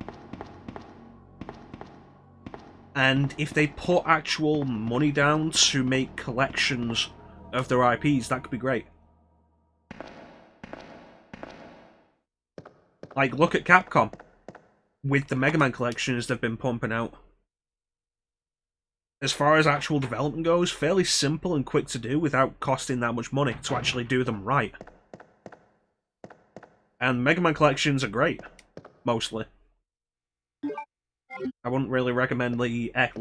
S1: And if they put actual money down to make collections of their IPs, that could be great. Like, look at Capcom. With the Mega Man collections they've been pumping out. As far as actual development goes, fairly simple and quick to do without costing that much money to actually do them right. And Mega Man collections are great, mostly. I wouldn't really recommend the X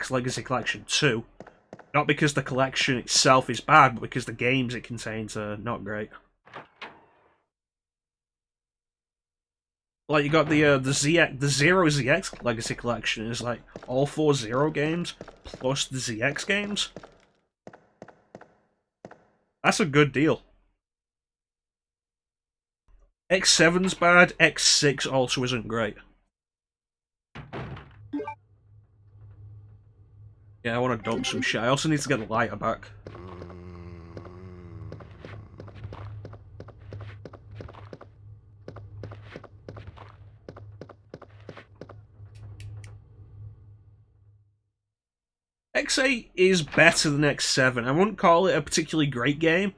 S1: Legacy Collection 2. Not because the collection itself is bad, but because the games it contains are not great. Like, you got the Zero ZX Legacy Collection is like all 4 Zero games plus the ZX games. That's a good deal. X7's bad, X6 also isn't great. Yeah, I want to dump some shit. I also need to get the lighter back. X8 is better than X7. I wouldn't call it a particularly great game.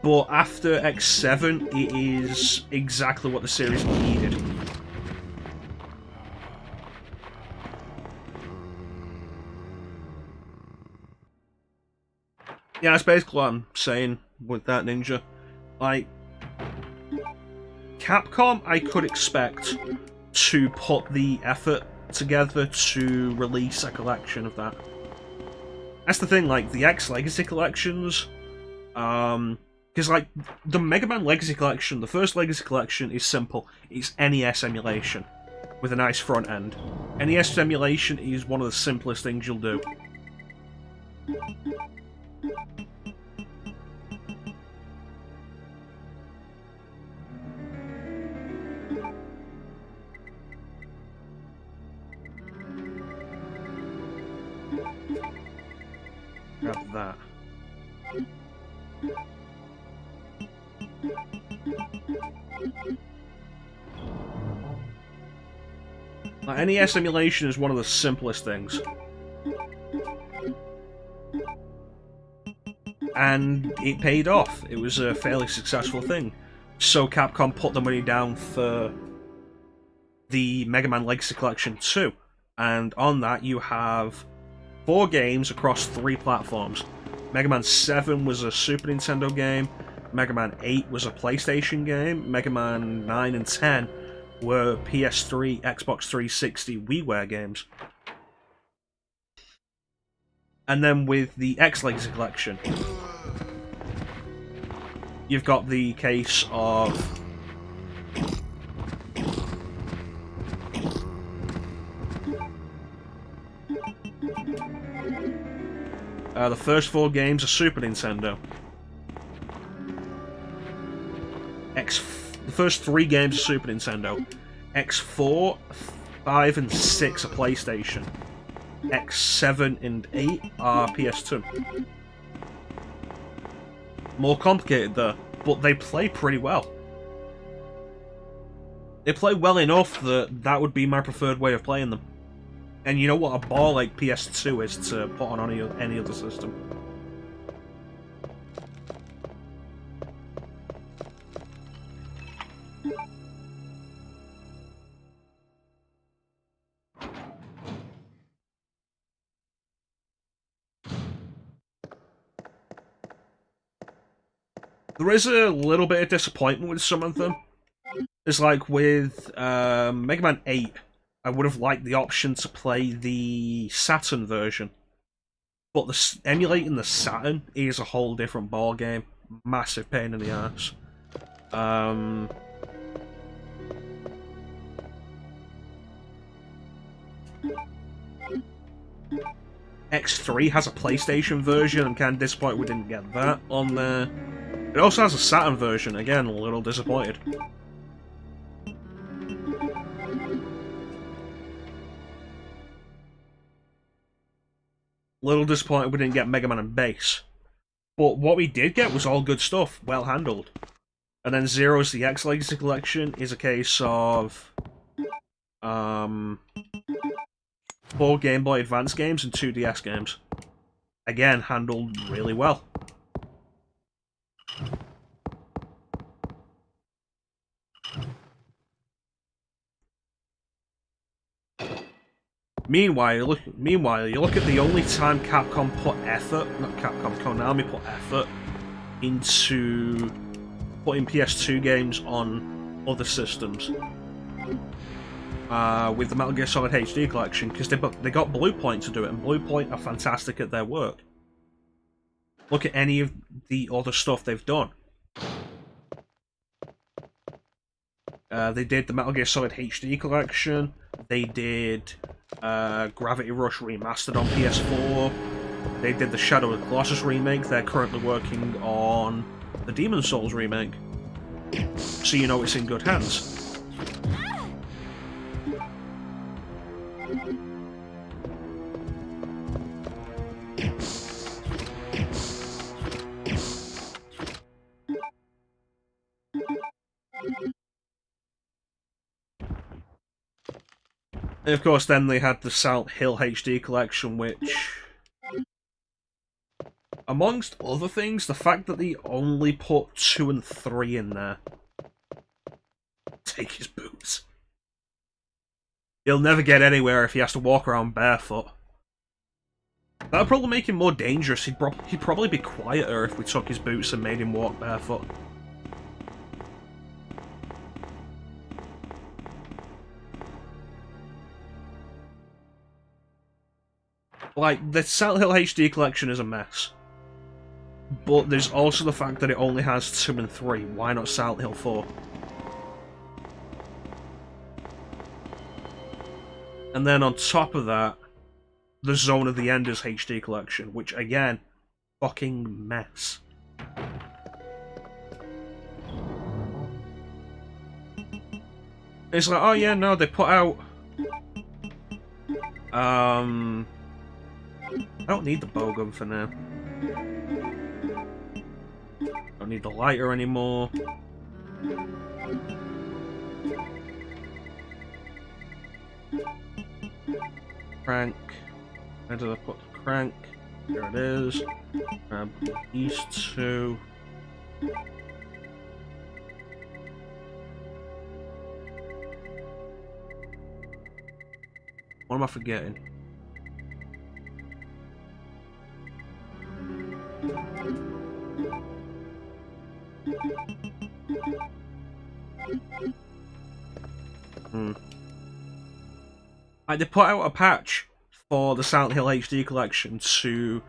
S1: But after X7, it is exactly what the series needed. Yeah, that's basically what I'm saying with that, Ninja. Like, Capcom, I could expect to put the effort together to release a collection of that. That's the thing, like, the X Legacy collections, because, like, the Mega Man Legacy Collection, the first Legacy Collection is simple. It's NES emulation with a nice front end. NES emulation is one of the simplest things you'll do. Grab that. Like, NES emulation is one of the simplest things. And it paid off. It was a fairly successful thing. So Capcom put the money down for the Mega Man Legacy Collection 2. And on that you have 4 games across 3 platforms. Mega Man 7 was a Super Nintendo game, Mega Man 8 was a PlayStation game, Mega Man 9 and 10 were PS3, Xbox 360, WiiWare games. And then with the X Legacy Collection, You've got the case of the first 4 games are Super Nintendo. The first 3 games are Super Nintendo. X4, 5, and 6 are PlayStation. X7 and 8 are PS2. More complicated there, but they play pretty well. They play well enough that that would be my preferred way of playing them. And you know what a ball like PS2 is to put on any other system. There is a little bit of disappointment with some of them. It's like with Mega Man 8, I would have liked the option to play the Saturn version. But emulating the Saturn is a whole different ball game. Massive pain in the ass. X3 has a PlayStation version. I'm kind of disappointed we didn't get that on there. It also has a Saturn version. Again, a little disappointed. Little disappointed we didn't get Mega Man and Bass. But what we did get was all good stuff, well handled. And then Zero's the X Legacy Collection is a case of 4 Game Boy Advance games and 2 DS games. Again, handled really well. Meanwhile, you look at the only time Capcom put effort, not Capcom, Konami put effort into putting PS2 games on other systems. With the Metal Gear Solid HD collection, because they got Blue Point to do it, and Blue Point are fantastic at their work. Look at any of the other stuff they've done. They did the Metal Gear Solid HD collection. They did Gravity Rush Remastered on PS4. They did the Shadow of the Colossus remake. They're currently working on the Demon's Souls remake. So you know it's in good hands. And of course, then they had the Silent Hill HD collection, which, amongst other things, the fact that they only put 2 and 3 in there. Take his boots. He'll never get anywhere if he has to walk around barefoot. That would probably make him more dangerous. He'd probably be quieter if we took his boots and made him walk barefoot. Like, the Silent Hill HD collection is a mess. But there's also the fact that it only has 2 and 3. Why not Silent Hill 4? And then on top of that, the Zone of the Enders HD collection, which, again, fucking mess. It's like, oh yeah, no, they put out... I don't need the bowgun for now. Don't need the lighter anymore. Crank. Where did I put the crank? There it is. Grab these 2. What am I forgetting? They put out a patch for the Silent Hill HD collection to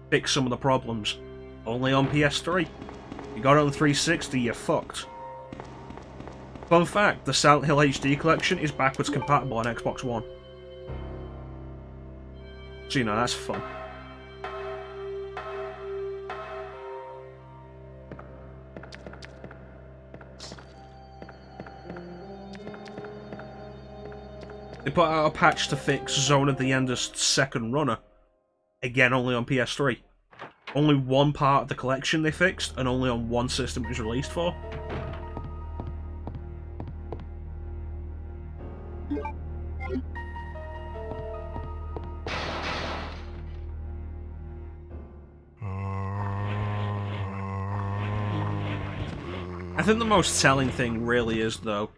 S1: fix some of the problems. Only on PS3. You got it on the 360, you're fucked. Fun fact, the Silent Hill HD collection is backwards compatible on Xbox One. So, you know, that's fun. They put out a patch to fix Zone of the Ender's second runner. Again, only on PS3. Only one part of the collection they fixed, and only on one system it was released for. I think the most telling thing really is, though,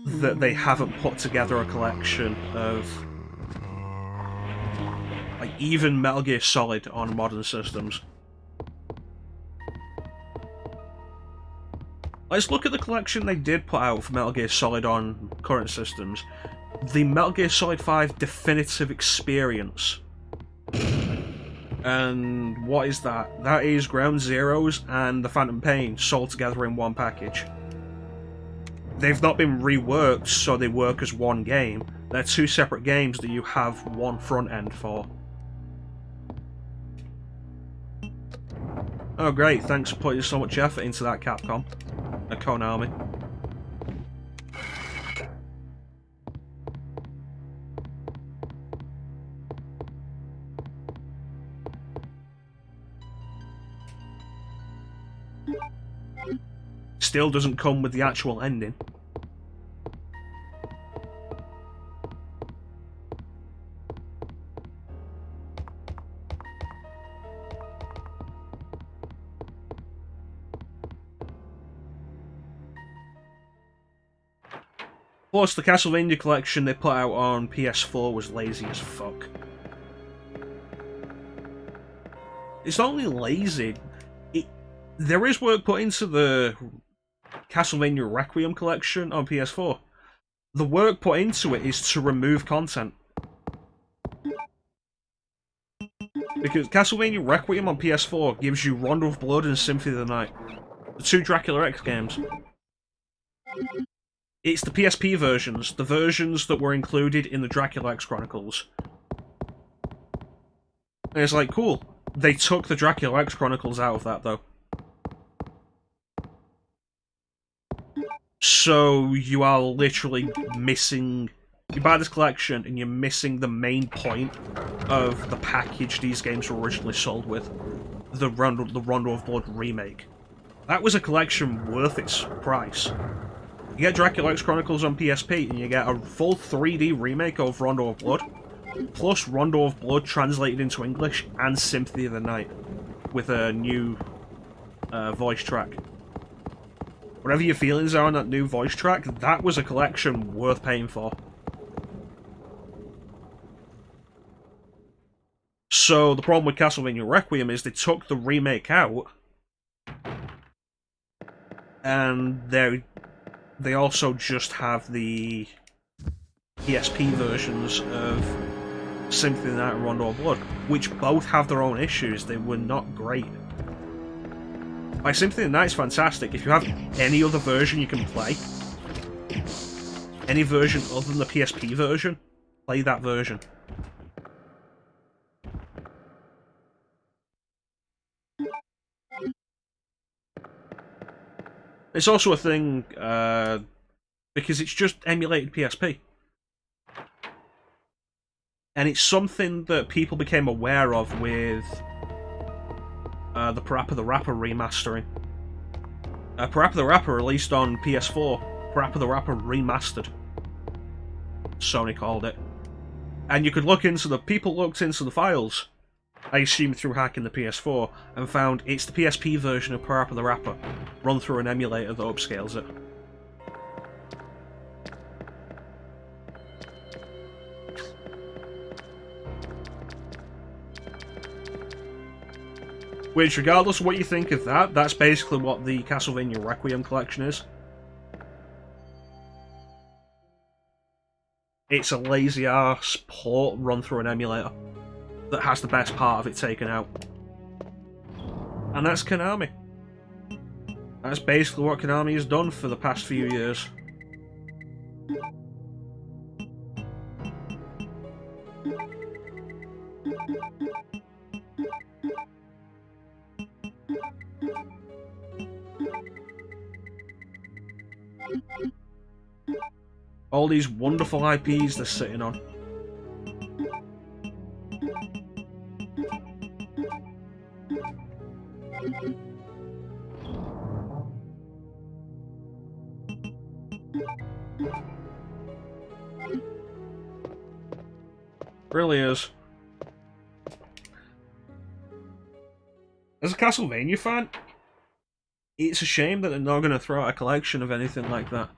S1: that they haven't put together a collection of like even Metal Gear Solid on modern systems. Let's look at the collection they did put out for Metal Gear Solid on current systems. The Metal Gear Solid 5 Definitive Experience. And what is that? That is Ground Zeroes and The Phantom Pain sold together in one package. They've not been reworked, so they work as one game. They're two separate games that you have one front end for. Oh great, thanks for putting so much effort into that, Capcom. Konami. Still doesn't come with the actual ending. Plus, the Castlevania collection they put out on PS4 was lazy as fuck. It's not only lazy, there is work put into the Castlevania Requiem collection on PS4. The work put into it is to remove content. Because Castlevania Requiem on PS4 gives you Rondo of Blood and Symphony of the Night. The two Dracula X games. It's the PSP versions, the versions that were included in the Dracula X Chronicles. And it's like, cool. They took the Dracula X Chronicles out of that, though. So you are literally missing... You buy this collection and you're missing the main point of the package these games were originally sold with. The Rondo of Blood remake. That was a collection worth its price. You get Dracula X Chronicles on PSP and you get a full 3D remake of Rondo of Blood, plus Rondo of Blood translated into English and Symphony of the Night with a new voice track. Whatever your feelings are on that new voice track, that was a collection worth paying for. So the problem with Castlevania Requiem is they took the remake out, and they also just have the PSP versions of Symphony of the Night and Rondo of Blood, which both have their own issues. They were not great. Like, Symphony of the Night is fantastic. If you have any other version you can play, any version other than the PSP version, play that version. It's also a thing, because it's just emulated PSP. And it's something that people became aware of with the Parappa the Rapper remastering. Parappa the Rapper released on PS4, Parappa the Rapper Remastered, Sony called it. And you could look into people looked into the files, I assume through hacking the PS4, and found it's the PSP version of Parappa the Rapper, run through an emulator that upscales it. Which, regardless of what you think of that, that's basically what the Castlevania Requiem collection is. It's a lazy-ass port run through an emulator that has the best part of it taken out. And that's Konami. That's basically what Konami has done for the past few years. All these wonderful IPs they're sitting on. Really is. As a Castlevania fan, it's a shame that they're not going to throw out a collection of anything like that.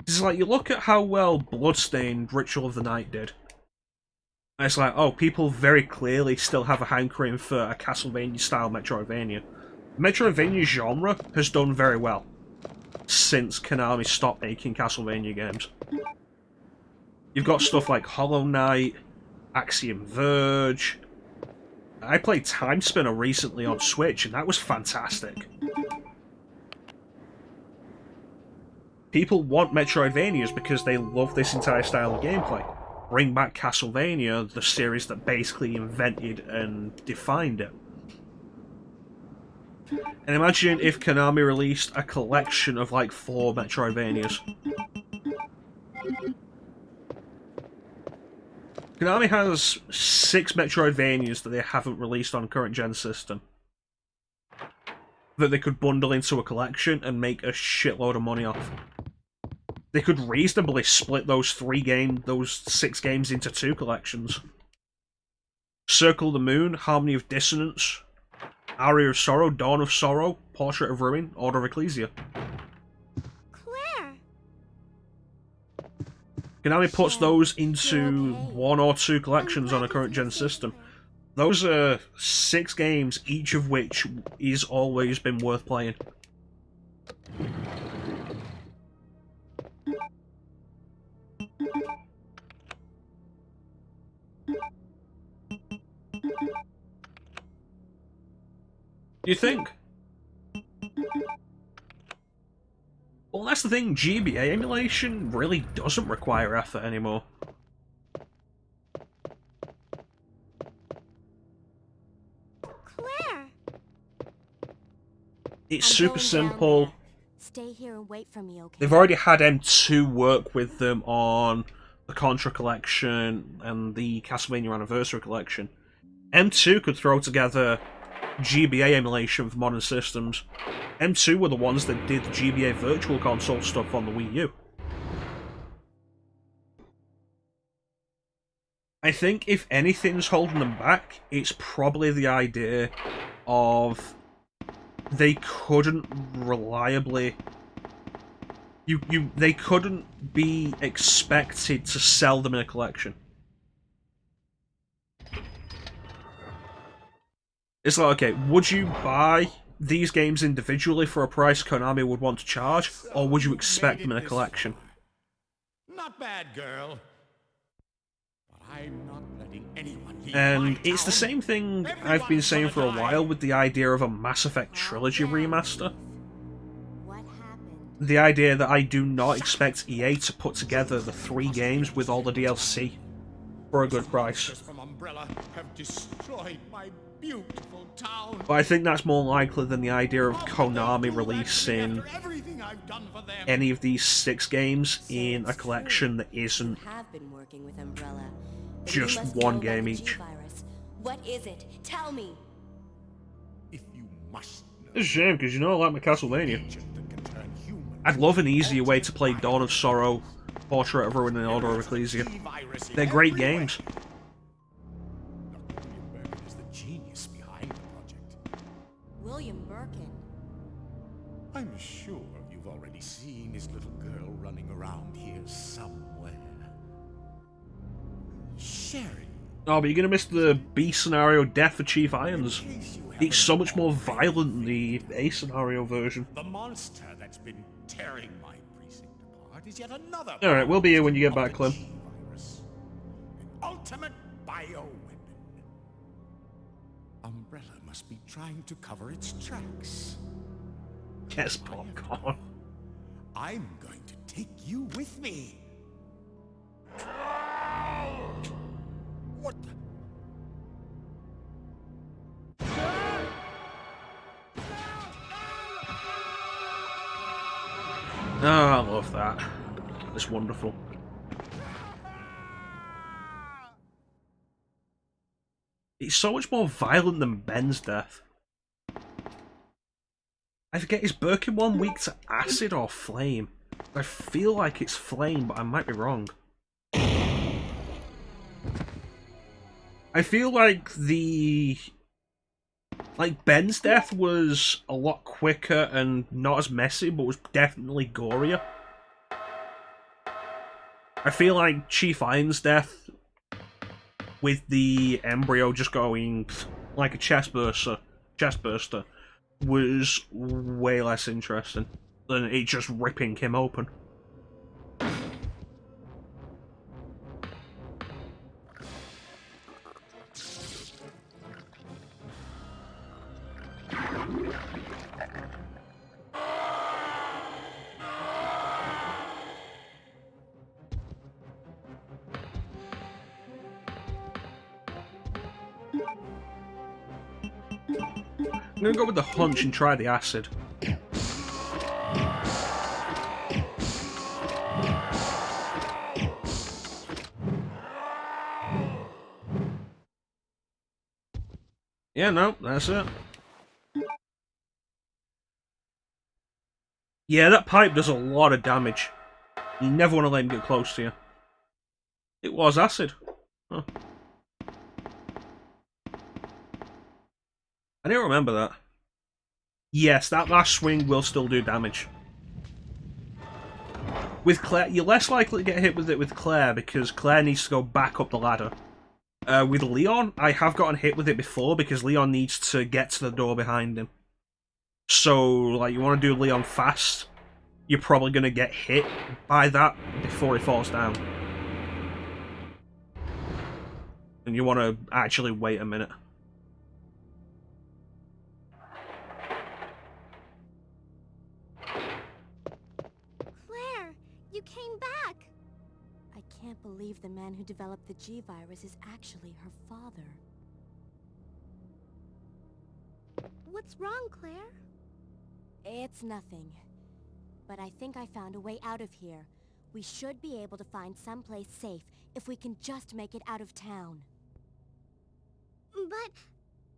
S1: It's like, you look at how well Bloodstained Ritual of the Night did. And it's like, oh, people very clearly still have a hankering for a Castlevania-style Metroidvania. The Metroidvania genre has done very well since Konami stopped making Castlevania games. You've got stuff like Hollow Knight, Axiom Verge. I played Time Spinner recently on Switch, and that was fantastic. People want Metroidvanias because they love this entire style of gameplay. Bring back Castlevania, the series that basically invented and defined it. And imagine if Konami released a collection of like 4 Metroidvanias. Konami has 6 Metroidvanias that they haven't released on current gen system that they could bundle into a collection and make a shitload of money off. They could reasonably split those 6 games into 2 collections. Circle of the Moon, Harmony of Dissonance, Aria of Sorrow, Dawn of Sorrow, Portrait of Ruin, Order of Ecclesia.
S6: Claire!
S1: Konami puts those into 1 or 2 collections on a current gen system. Those are 6 games, each of which is always been worth playing. You think? Well, that's the thing, GBA emulation really doesn't require effort anymore.
S6: Claire!
S1: It's super simple.
S3: Stay here and wait for me, okay?
S1: They've already had M2 work with them on the Contra Collection and the Castlevania Anniversary Collection. M2 could throw together GBA emulation for modern systems. M2 were the ones that did the GBA Virtual Console stuff on the Wii U. I think if anything's holding them back, it's probably the idea of they couldn't reliably... They couldn't be expected to sell them in a collection. It's like, okay, would you buy these games individually for a price Konami would want to charge, or would you expect them in a collection?
S5: Not bad, girl. But I'm not letting anyone leave
S1: And
S5: my
S1: it's the
S5: town.
S1: same thing I've been saying for a while with the idea of a Mass Effect Trilogy remaster.
S3: What happened?
S1: The idea that I do not expect EA to put together the 3 games with all the DLC for a good price.
S5: From Umbrella have destroyed my beautiful town.
S1: But I think that's more likely than the idea of Konami releasing
S5: Everything I've done for them.
S1: any of these 6 games in a collection that
S3: You
S1: isn't
S3: have been working with Umbrella. But
S1: just
S3: you must
S1: one
S3: know about
S1: game
S3: the
S1: each.
S3: G-Virus. What is it? Tell me.
S5: If you must know,
S1: It's a shame, because you know I like my Castlevania.
S5: agent that can turn human.
S1: I'd love an easier way to play Dawn of Sorrow, Portrait of Ruin, and Order of Ecclesia. They're great games.
S5: Dr. William Bergen is the genius behind the project.
S3: William Birkin.
S5: I'm sure you've already seen his little girl running around here somewhere. Sherry.
S1: Oh, but you're gonna miss the B scenario Death for Chief Irons. It's so much more violent than the A scenario version.
S5: The monster that's been tearing my precinct apart is yet another.
S1: Alright, we'll be here when you get back, Clem.
S5: G-Virus. An ultimate bioweapon. A umbrella must be trying to cover its tracks.
S1: Yes, popcorn.
S5: I'm going to take you with me. What the?
S1: Oh, I love that. It's wonderful. It's so much more violent than Ben's death. I forget, is Birkin one weak to acid or flame? I feel like it's flame, but I might be wrong. I feel like Ben's death was a lot quicker and not as messy, but was definitely gorier. I feel like Chief Iron's death, with the embryo just going like a chest burster, was way less interesting than it just ripping him open. I'm gonna go with the hunch and try the acid. Yeah, no, that's it. Yeah, that pipe does a lot of damage. You never want to let him get close to you. It was acid. Huh. I didn't remember that. Yes, that last swing will still do damage. With Claire, you're less likely to get hit with it with Claire because Claire needs to go back up the ladder. With Leon, I have gotten hit with it before because Leon needs to get to the door behind him. So, like, you want to do Leon fast, you're probably going to get hit by that before he falls down. And you want to actually wait a minute.
S6: Claire, you came back!
S3: I can't believe the man who developed the G-Virus is actually her father.
S6: What's wrong, Claire?
S3: It's nothing. But I think I found a way out of here. We should be able to find someplace safe if we can just make it out of town.
S6: But...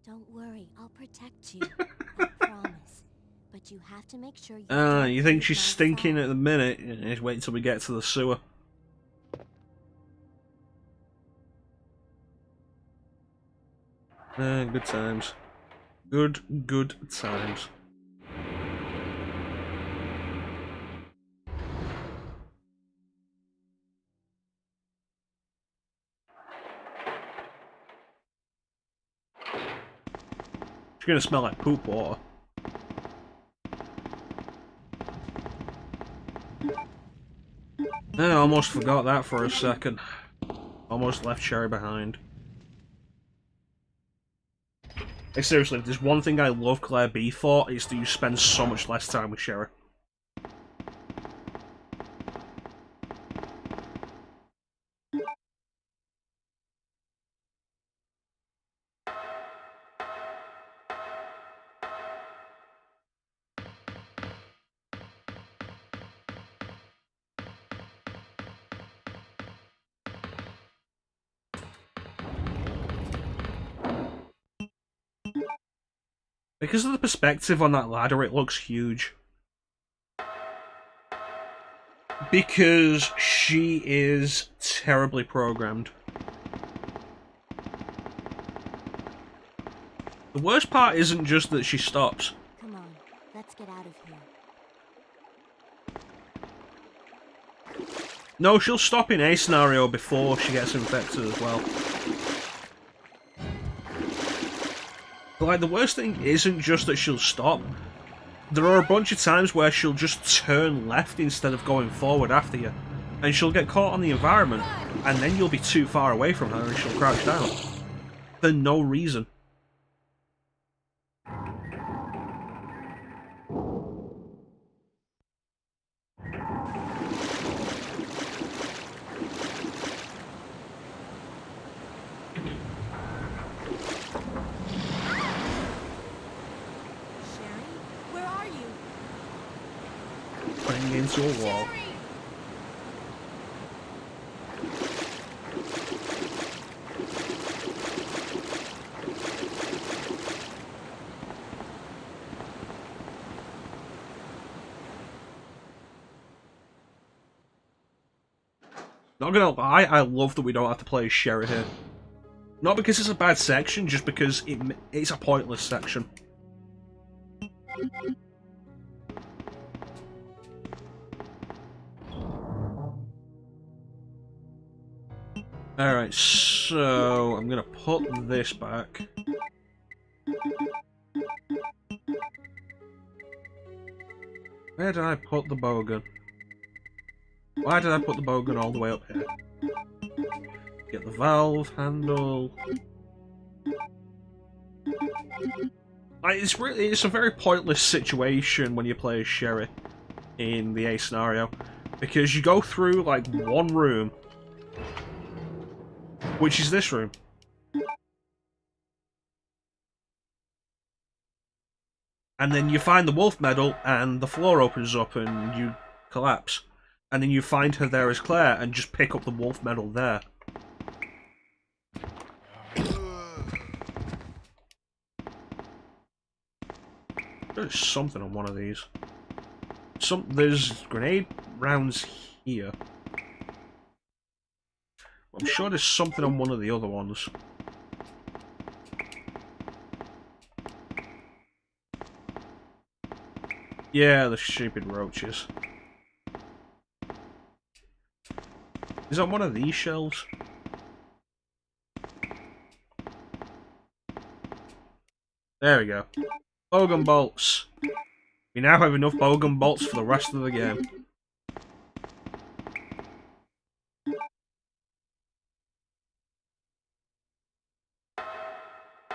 S3: Don't worry, I'll protect you. I promise. But you have to make sure you...
S1: You think she's stinking at the minute? Just wait until we get to the sewer. Good times. Good times. It's gonna smell like poop water. I almost forgot that for a second. Almost left Sherry behind. Hey, seriously, if there's one thing I love Claire B for, it's that you spend so much less time with Sherry. Because of the perspective on that ladder, it looks huge. Because she is terribly programmed. The worst part isn't just that she stops.
S3: Come on, let's get out of here.
S1: No, she'll stop in a scenario before she gets infected as well. But, like, the worst thing isn't just that she'll stop. There are a bunch of times where she'll just turn left instead of going forward after you. And she'll get caught on the environment, and then you'll be too far away from her and she'll crouch down. For no reason. Bang into a wall. Not gonna lie, I love that we don't have to play as Sherry here. Not because it's a bad section, just because it's a pointless section. Alright, so I'm gonna put this back. Where did I put the bowgun? Why did I put the bowgun all the way up here? Get the valve handle. Like, it's a very pointless situation when you play as Sherry in the A scenario, because you go through like one room, which is this room. And then you find the wolf medal and the floor opens up and you collapse. And then you find her there as Claire and just pick up the wolf medal there. There's something on one of these. There's grenade rounds here. I'm sure there's something on one of the other ones. Yeah, the stupid roaches. Is that one of these shelves? There we go. Bowgun bolts. We now have enough bowgun bolts for the rest of the game.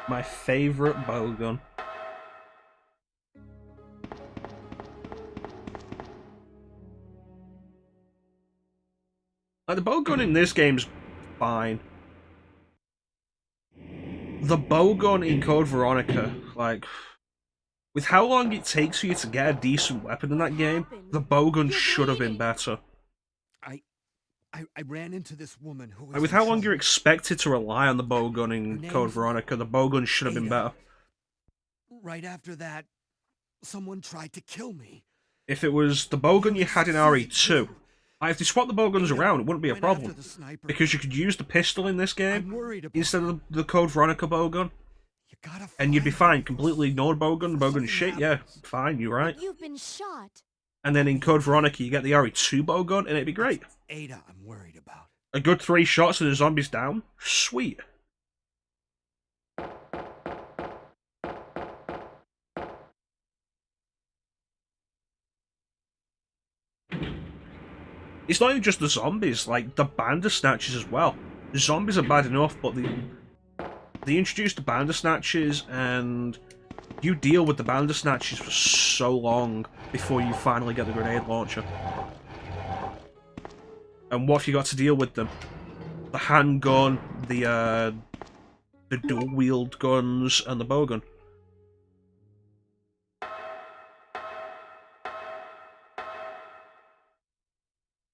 S1: My favourite bowgun. Like, the bowgun in this game's fine. The bowgun in Code Veronica, like, with how long it takes for you to get a decent weapon in that game, the bowgun should have been better.
S5: I ran into this woman who was
S1: Like, with how long you're expected to rely on the bowgun in Code Veronica, the bowgun should have been better.
S5: Right after that, someone tried to kill me.
S1: If it was the bowgun you had in RE2, if they swapped the bowguns around, it wouldn't be a problem. Because you could use the pistol in this game instead of the Code Veronica bowgun. And you'd be fine. Completely ignored bowgun. The bowgun's shit, yeah, fine, you're right.
S3: You've been shot.
S1: And then in Code Veronica, you get the RE2 bowgun, and it'd be great.
S5: Ada, I'm worried about.
S1: A good 3 shots and the zombie's down? Sweet. It's not even just the zombies, like, the Bandersnatchers as well. The zombies are bad enough, but they introduced the Bandersnatchers, and you deal with the Bandersnatchers for so long before you finally get the grenade launcher. And what have you got to deal with them? The handgun, the dual-wield guns, and the bowgun.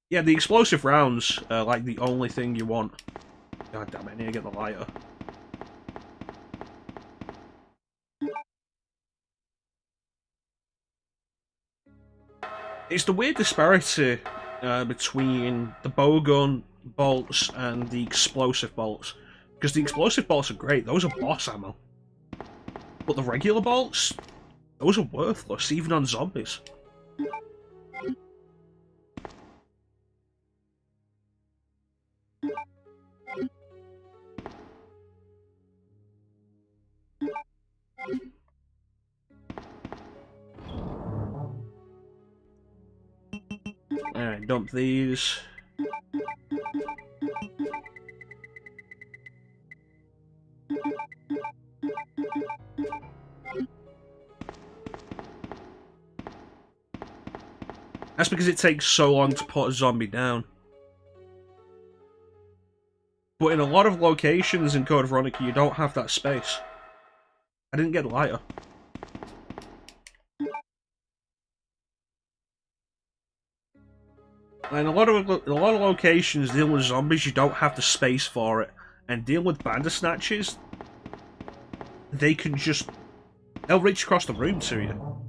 S1: Yeah, the explosive rounds are like the only thing you want. God damn it, I need to get the lighter. It's the weird disparity between the bowgun bolts and the explosive bolts. Because the explosive bolts are great, those are boss ammo. But the regular bolts, those are worthless, even on zombies. Alright, dump these. That's because it takes so long to put a zombie down. But in a lot of locations in Code Veronica, you don't have that space. I didn't get a lighter. And a lot of locations deal with zombies, you don't have the space for it. And deal with bandersnatches, they can just... they'll reach across the room to you.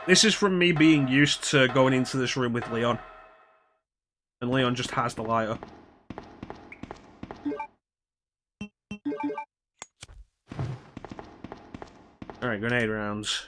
S1: This is from me being used to going into this room with Leon. And Leon just has the lighter. Alright, grenade rounds.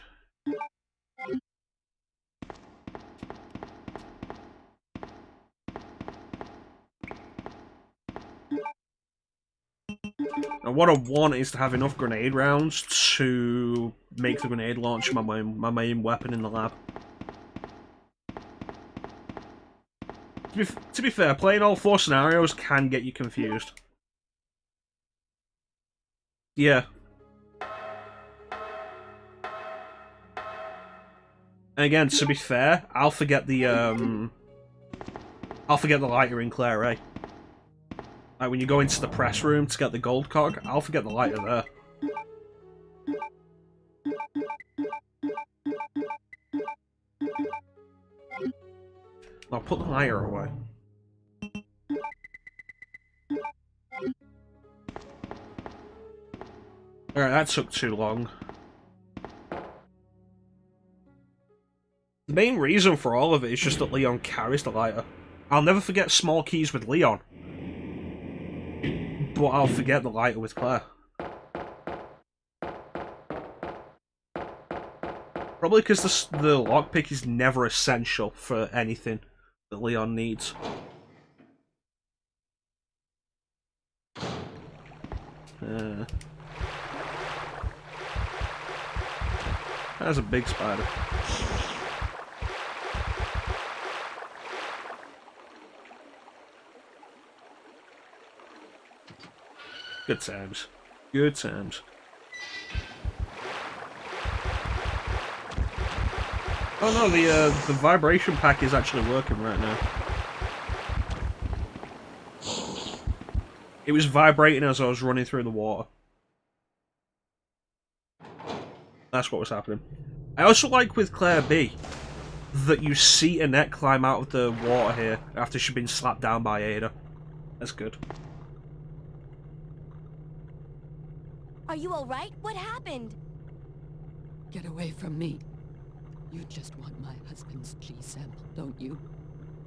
S1: Now what I want is to have enough grenade rounds to make the grenade launcher my main weapon in the lab. To be fair, playing all 4 scenarios can get you confused. Yeah. And again, to be fair, I'll forget the lighter in Claire A. Like when you go into the press room to get the gold cog, I'll forget the lighter there. I'll put the lighter away. Alright, that took too long. The main reason for all of it is just that Leon carries the lighter. I'll never forget small keys with Leon. But I'll forget the lighter with Claire. Probably because the lockpick is never essential for anything that Leon needs. That's a big spider. Good times. Good times. Oh no, the vibration pack is actually working right now. It was vibrating as I was running through the water. That's what was happening. I also like with Claire B that you see Annette climb out of the water here after she's been slapped down by Ada. That's good.
S3: Are you alright? What happened?
S7: Get away from me. You just want my husband's G sample, don't you?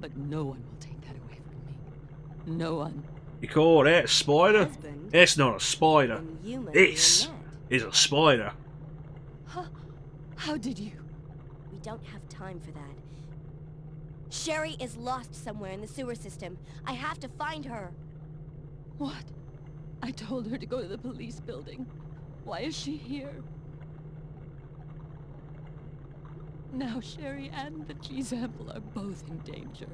S7: But no one will take that away from me. No one.
S1: You call that a spider?
S3: Husband?
S1: It's not a spider.
S3: Then you must
S1: This
S3: be Annette.
S1: is a spider.
S7: Huh? How did you?
S3: We don't have time for that. Sherry is lost somewhere in the sewer system. I have to find her.
S7: What? I told her to go to the police building. Why is she here? Now Sherry and the G sample are both in danger.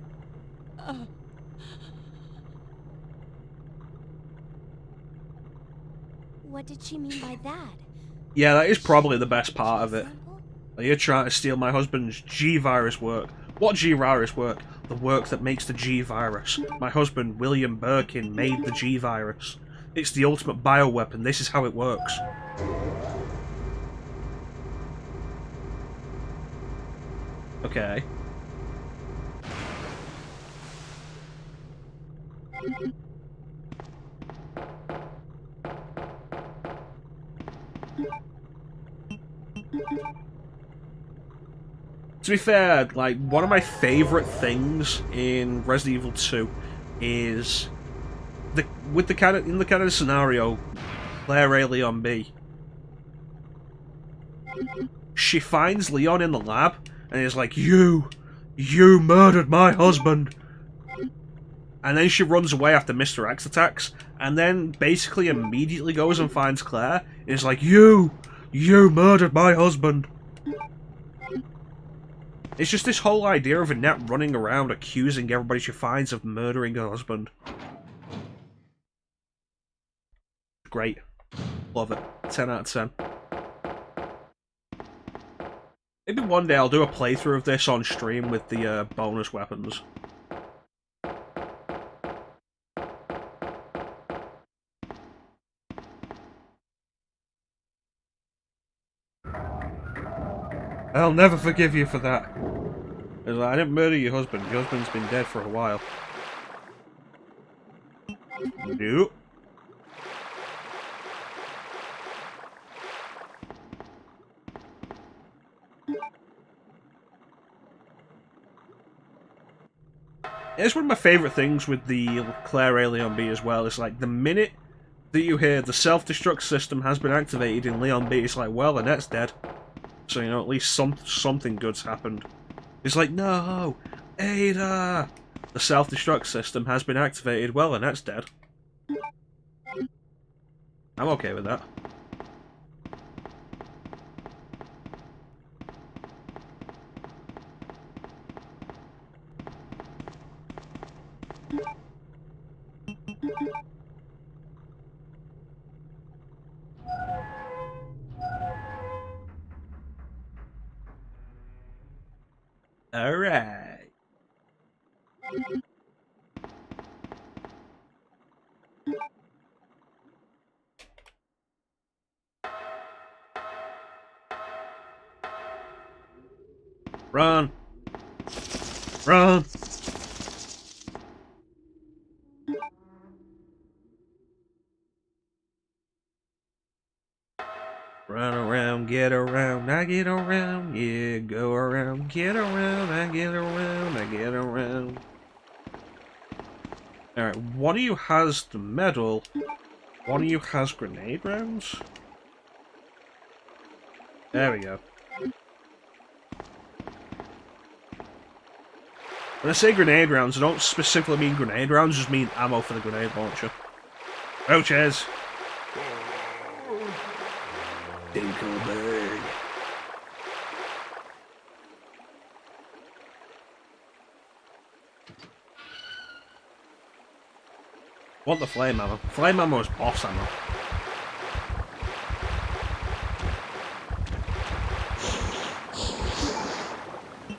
S3: What did she mean by that?
S1: Yeah, that is probably the best part of it.
S3: Sample?
S1: You're trying to steal my husband's G-Virus work. What G-Virus work? The work that makes the G-Virus. My husband, William Birkin, made the G-Virus. It's the ultimate bioweapon. This is how it works. Okay. To be fair, like, one of my favourite things in Resident Evil 2 is in the kind of scenario, Claire A, Leon B. She finds Leon in the lab and is like, You murdered my husband! And then she runs away after Mr. X attacks, and then basically immediately goes and finds Claire and is like, You murdered my husband! It's just this whole idea of Annette running around accusing everybody she finds of murdering her husband. Great. Love it. 10 out of 10. Maybe one day I'll do a playthrough of this on stream with the bonus weapons. I'll never forgive you for that. He's like, I didn't murder your husband. Your husband's been dead for a while. Nope. It's one of my favourite things with the Claire Alien B as well. It's like the minute that you hear the self-destruct system has been activated in Leon B, it's like, well, Annette's dead. So, you know, at least something good's happened. It's like, no, Ada! The self-destruct system has been activated. Well, Annette's dead. I'm okay with that. Alright. Run! Run! Run around, get around, I get around, yeah, go around, get around, I get around, I get around. Alright, one of you has the medal, one of you has grenade rounds. There we go. When I say grenade rounds, I don't specifically mean grenade rounds, I just mean ammo for the grenade launcher. Roaches! Dinkelberg. Want the flame ammo. Flame ammo is boss ammo.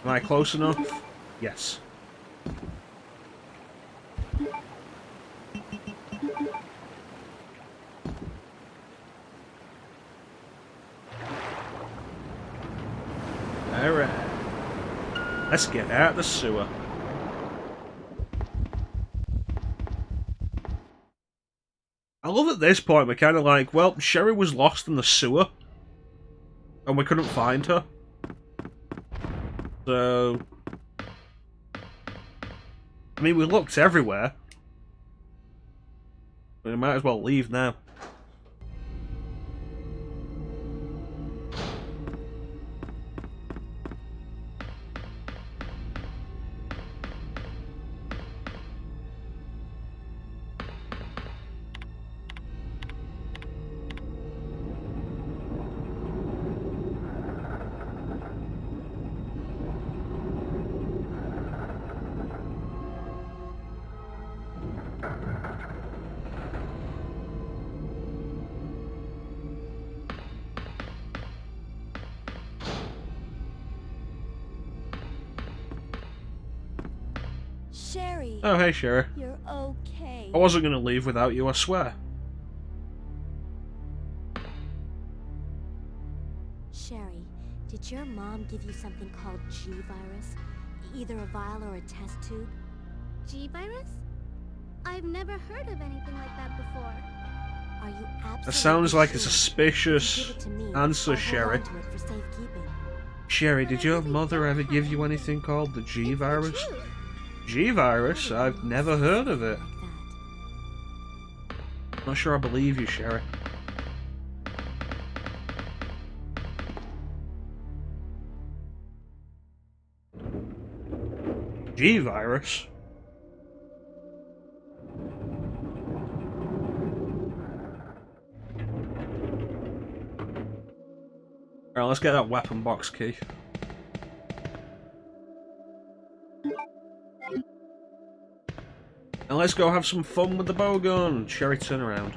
S1: Am I close enough? Yes. Alright. Let's get out of the sewer. I love at this point we're kind of like, well, Sherry was lost in the sewer. And we couldn't find her. So... I mean, we looked everywhere. We might as well leave now.
S3: Sherry.
S1: Oh, hey, Sherry.
S3: You're okay.
S1: I wasn't going to leave without you, I swear.
S3: Sherry, did your mom give you something called G-virus? Either a vial or a test tube?
S6: G-virus? I've never heard of anything like that before.
S3: Are you absolutely
S1: That sounds like a
S3: sure?
S1: suspicious
S3: Give it to me.
S1: answer,
S3: I'll hold
S1: Sherry.
S3: on to it for safekeeping.
S1: Sherry,
S6: But
S1: did
S6: I
S1: your
S6: really
S1: mother
S6: don't
S1: ever
S6: have
S1: give you
S6: one.
S1: anything called the
S6: It's
S1: G-virus?
S6: the truth.
S1: G-virus? I've never heard of it.
S3: Like that.
S1: Not sure I believe you, Sherry. G-virus? Alright, let's get that weapon box key. And let's go have some fun with the bowgun. Sherry, turn around.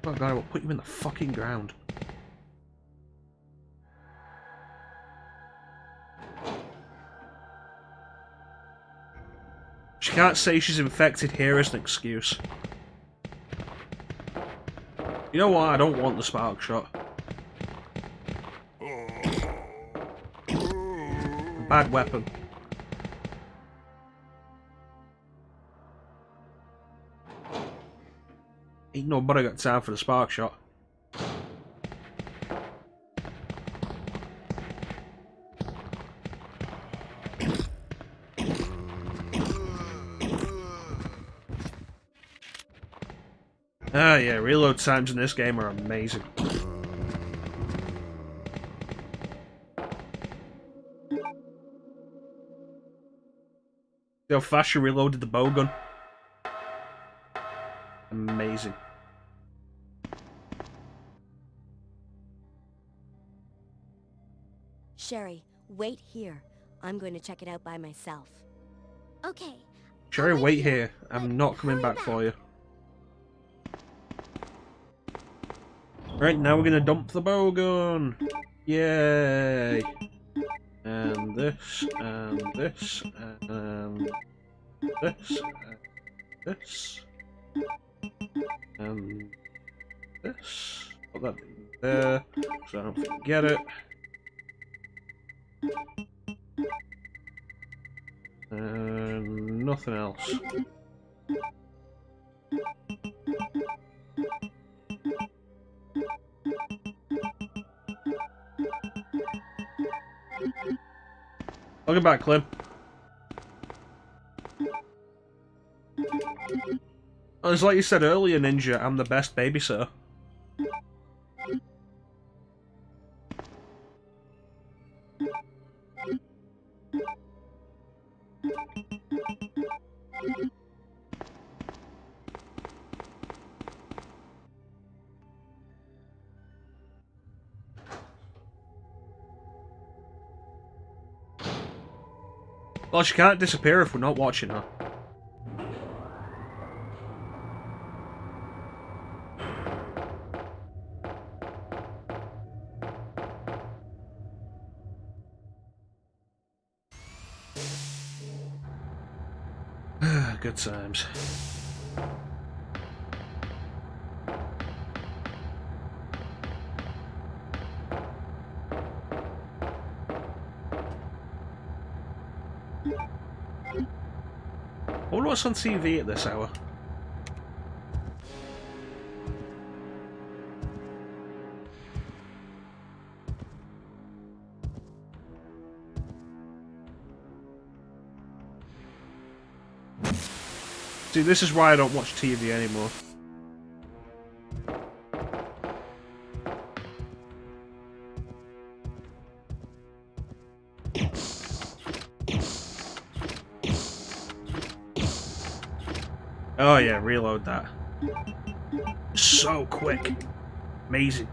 S1: Oh god, I will put you in the fucking ground. She can't say she's infected here as an excuse. You know what? I don't want the spark shot. Bad weapon. Ain't nobody got time for the spark shot. Ah yeah, reload times in this game are amazing. See how fast you reloaded the bowgun? Amazing.
S3: Sherry, wait here. I'm going to check it out by myself.
S6: Okay.
S1: Sherry,
S6: I'll
S1: wait here. I'm
S6: but
S1: not coming
S6: hurry
S1: back for you. Right, now we're gonna dump the bowgun. Yay! And this, and this, and this, and this, and this. Put that there, so I don't forget it. And nothing else. Welcome back, Clem. Oh, it's like you said earlier, Ninja, I'm the best babysitter. Well, she can't disappear if we're not watching her. Good times. I wonder what's on TV at this hour. See, this is why I don't watch TV anymore. Oh yeah, reload that. So quick. Amazing.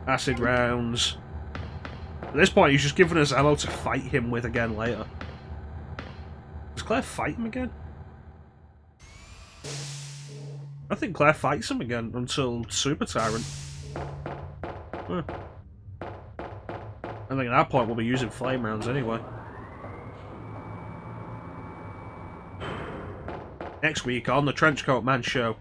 S1: Acid rounds. At this point, he's just giving us ammo to fight him with again later. Does Claire fight him again? I think Claire fights him again until Super Tyrant. Huh. I think at that point we'll be using flame rounds anyway. Next week on the Trenchcoat Man Show.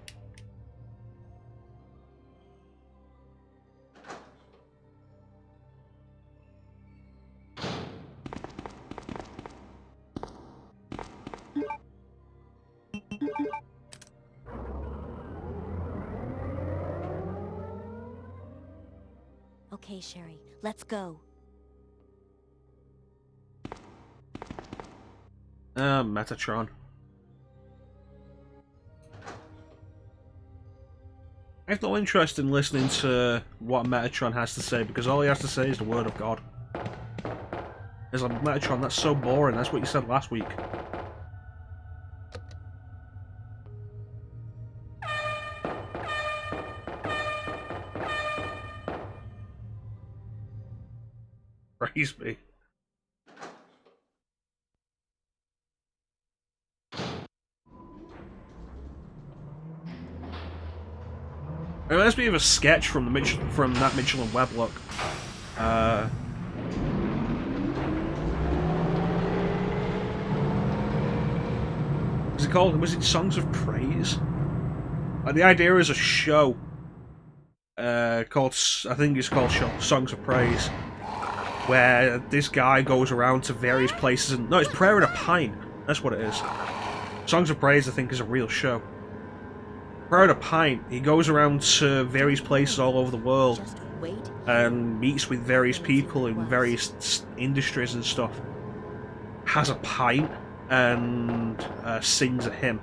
S3: Okay, Sherry, let's go.
S1: Metatron. I have no interest in listening to what Metatron has to say because all he has to say is the word of God. It's like, Metatron, that's so boring. That's what you said last week. Praise me. It reminds me of a sketch from the that Mitchell and Webb look. called? Was it Songs of Praise? The idea is a show called, I think it's called Songs of Praise, where this guy goes around to various places and... No, it's Prayer in a Pint. That's what it is. Songs of Praise, I think, is a real show. Prayer in a Pint, he goes around to various places all over the world and meets with various people in various industries and stuff. Has a pint and sings a hymn.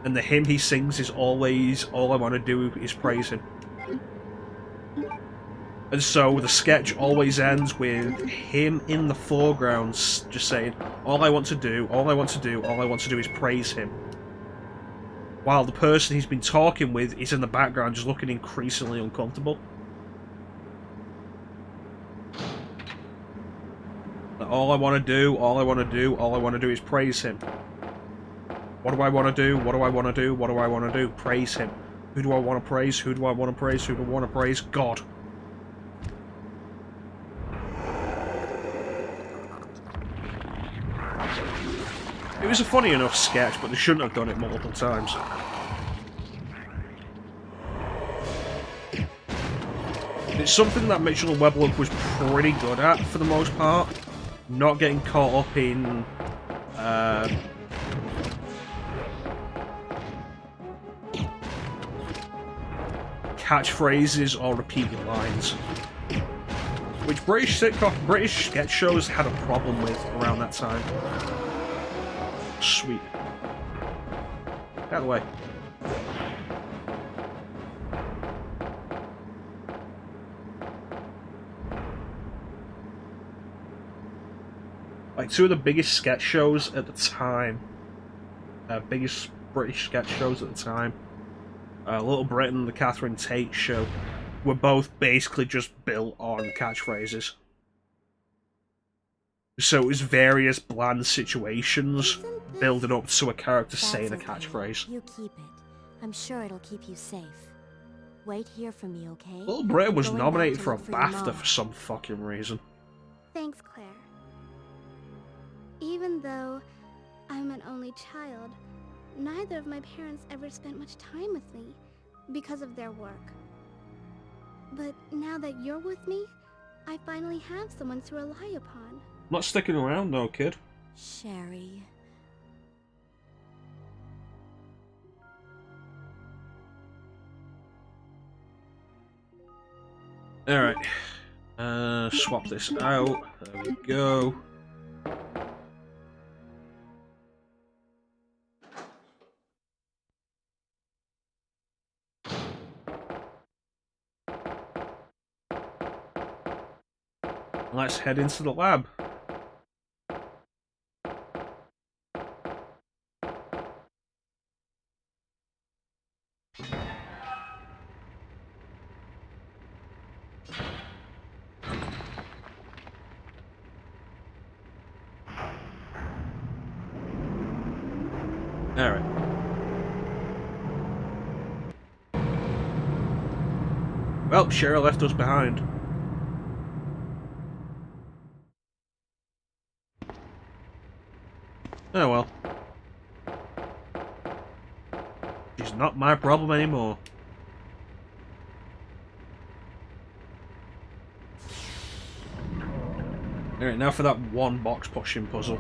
S1: And the hymn he sings is always, all I want to do is praise him. And so the sketch always ends with him in the foreground just saying, all I want to do, all I want to do, all I want to do is praise him. While the person he's been talking with is in the background just looking increasingly uncomfortable. All I want to do, all I want to do, all I want to do is praise him. What do I want to do? What do I want to do? What do I want to do? Praise him. Who do I want to praise? Who do I want to praise? Who do I want to praise? God. It was a funny enough sketch, but they shouldn't have done it multiple times. It's something that Mitchell and Webb was pretty good at, for the most part. Not getting caught up in... catchphrases or repeated lines. Which British sketch shows had a problem with around that time. Sweet. Out of the way. Like, two of the biggest sketch shows at the time, biggest British sketch shows at the time, Little Britain, the Catherine Tate show, were both basically just built on catchphrases. So it was various bland situations building up to a character saying a catchphrase.
S3: You keep it. I'm sure it'll keep you safe. Wait here for me, okay?
S1: Little Britain was nominated for a BAFTA for some fucking reason.
S6: Thanks, Claire. Even though I'm an only child, neither of my parents ever spent much time with me because of their work. But now that you're with me, I finally have someone to rely upon.
S1: Not sticking around though, kid.
S3: Sherry.
S1: Alright. Swap this out. There we go. Let's head into the lab. Alright. Well, Cheryl left us behind. Oh well. She's not my problem anymore. Alright, now for that one box pushing puzzle.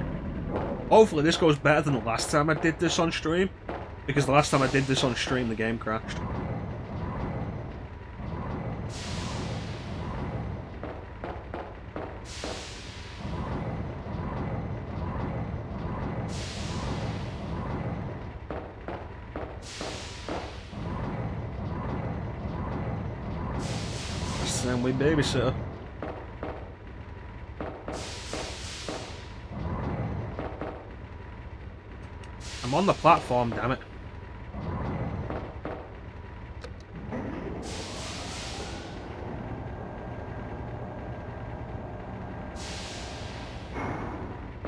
S1: Hopefully this goes better than the last time I did this on stream, because the last time I did this on stream the game crashed. Same way babysitter. I'm on the platform, damn it.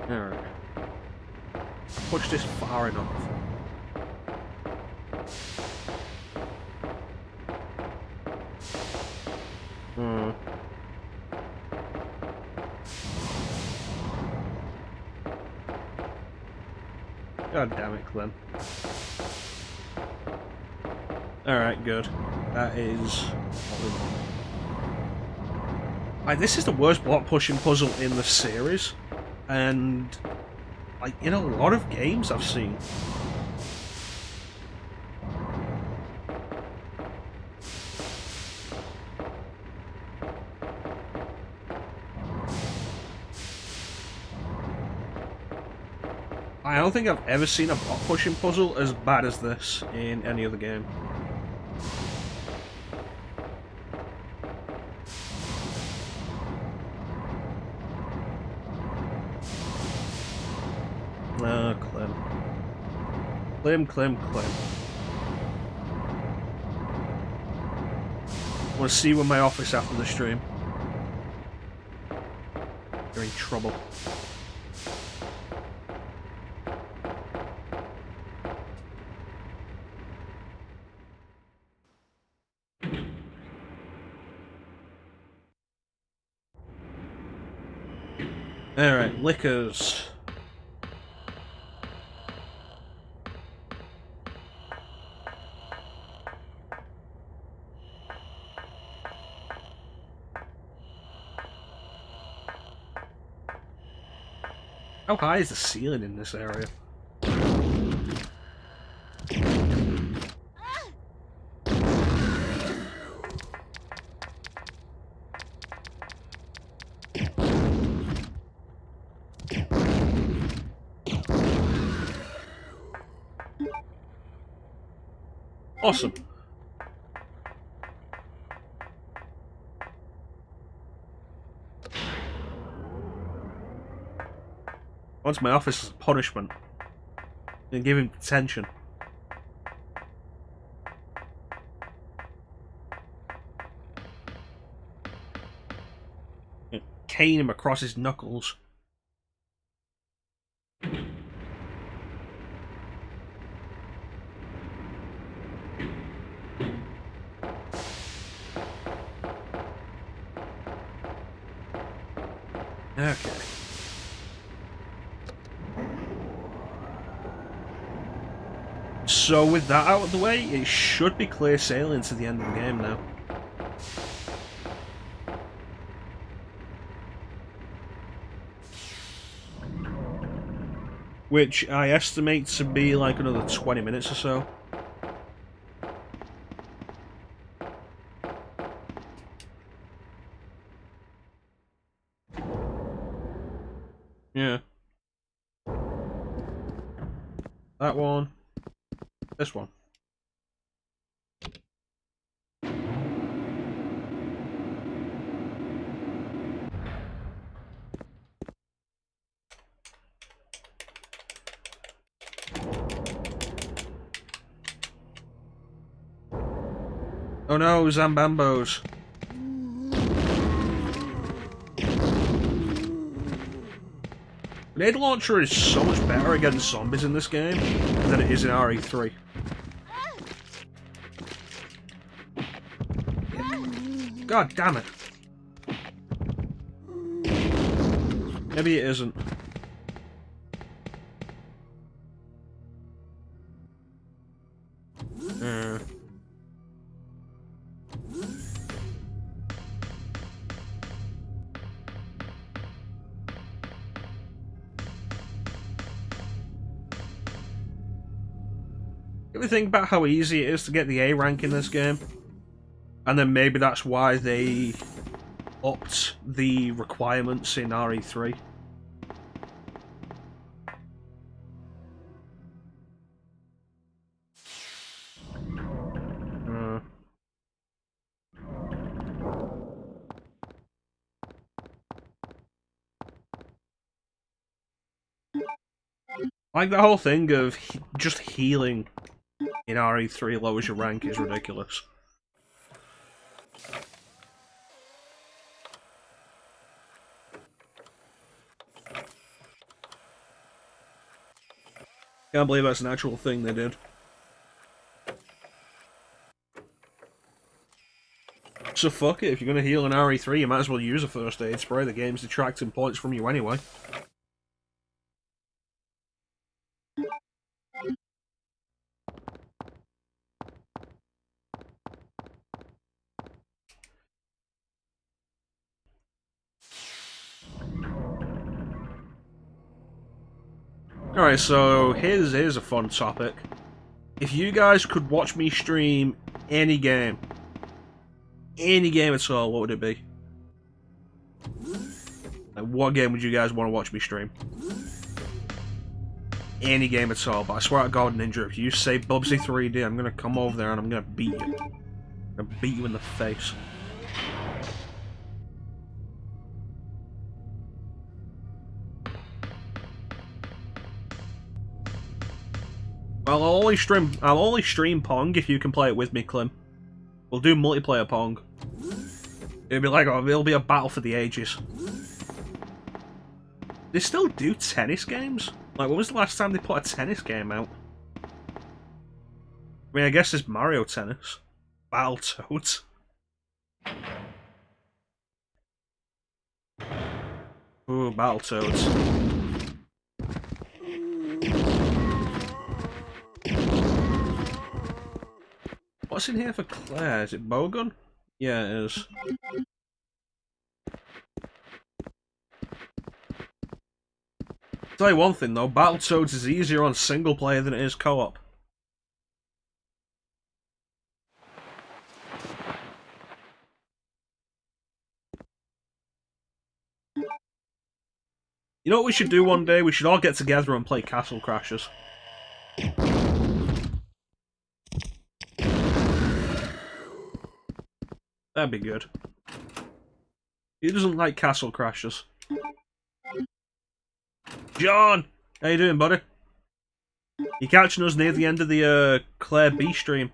S1: Alright. Push this far enough. God damn it, Clem. Alright, good. That is... Like, this is the worst block pushing puzzle in the series. And, like, in a lot of games I've seen. I don't think I've ever seen a block pushing puzzle as bad as this in any other game. Ah, Clem. Clem. I want to see you in my office after the stream. You're in trouble. Alright, liquors. How high is the ceiling in this area? Awesome. Wants my office as a punishment. And give him detention. And cane him across his knuckles. Okay. So with that out of the way, it should be clear sailing to the end of the game now. Which I estimate to be like another 20 minutes or so. Yeah. That one. This one. Oh no, Zambambos. Grenade launcher is so much better against zombies in this game than it is in RE3. God damn it. Maybe it isn't. You ever think about how easy it is to get the A rank in this game? And then maybe that's why they upped the requirements in RE3. Like, the whole thing of just healing in RE3 lowers your rank is ridiculous. Can't believe that's an actual thing they did. So fuck it, if you're gonna heal in RE3, you might as well use a first aid spray. The game's detracting points from you anyway. Alright, so here's a fun topic. If you guys could watch me stream any game at all, what would it be? Like, what game would you guys want to watch me stream? Any game at all, but I swear to God, Ninja, if you say Bubsy 3D, I'm gonna come over there and I'm gonna beat you. I'm gonna beat you in the face. Well, I'll only stream Pong if you can play it with me, Clem. We'll do multiplayer Pong. It'll be a battle for the ages. They still do tennis games? Like, when was the last time they put a tennis game out? I mean, I guess it's Mario Tennis. Battletoads. Ooh, Battletoads. What's in here for Claire? Is it bowgun? Yeah, it is. Tell you one thing though, Battletoads is easier on single player than it is co-op. You know what we should do one day? We should all get together and play Castle Crashers. That'd be good. Who doesn't like Castle Crashers? Shaun! How you doing, buddy? You catching us near the end of the Claire B stream?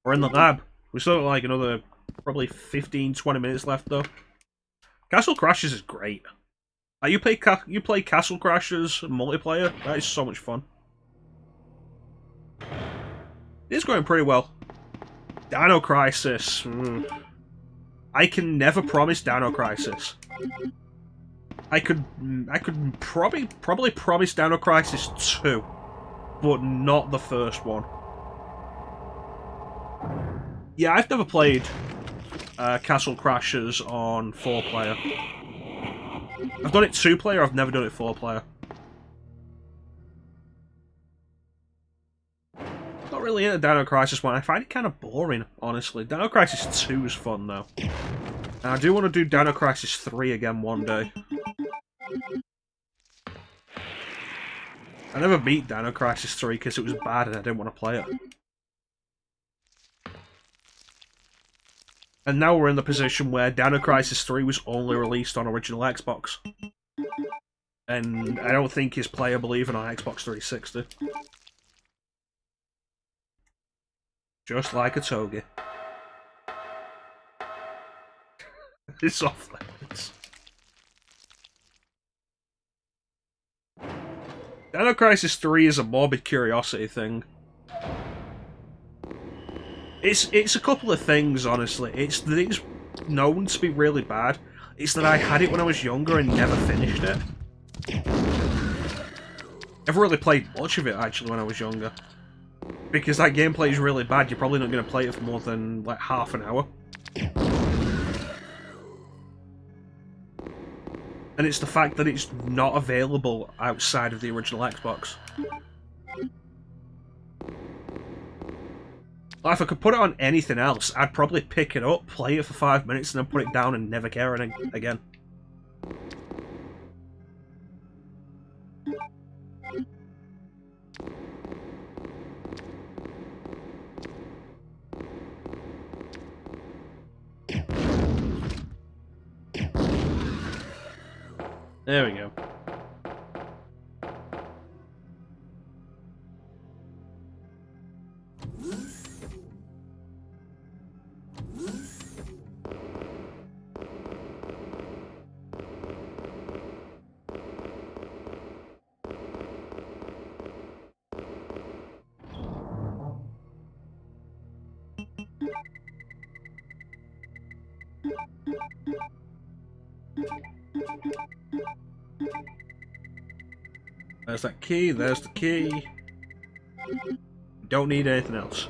S1: We're in the lab. We still got like another probably 15-20 minutes left though. Castle Crashers is great. You play Castle Crashers multiplayer? That is so much fun. It's going pretty well. Dino Crisis. I can never promise Dino Crisis. I could probably promise Dino Crisis 2, but not the first one. Yeah, I've never played Castle Crashers on 4-player. I've done it 2-player, I've never done it 4-player. Not really into Dino Crisis 1, I find it kind of boring, honestly. Dino Crisis 2 is fun, though. And I do want to do Dino Crisis 3 again one day. I never beat Dino Crisis 3 because it was bad and I didn't want to play it. And now we're in the position where Dino Crisis 3 was only released on original Xbox. And I don't think it's playable even on Xbox 360. Just like a toge. It's off limits. Dino Crisis 3 is a morbid curiosity thing. It's a couple of things, honestly. It's that it's known to be really bad. It's that I had it when I was younger and never finished it. Never really played much of it, actually, when I was younger. Because that gameplay is really bad, you're probably not going to play it for more than, like, half an hour. And it's the fact that it's not available outside of the original Xbox. Like, if I could put it on anything else, I'd probably pick it up, play it for 5 minutes, and then put it down and never care again. There we go. There's that key, there's the key. Don't need anything else.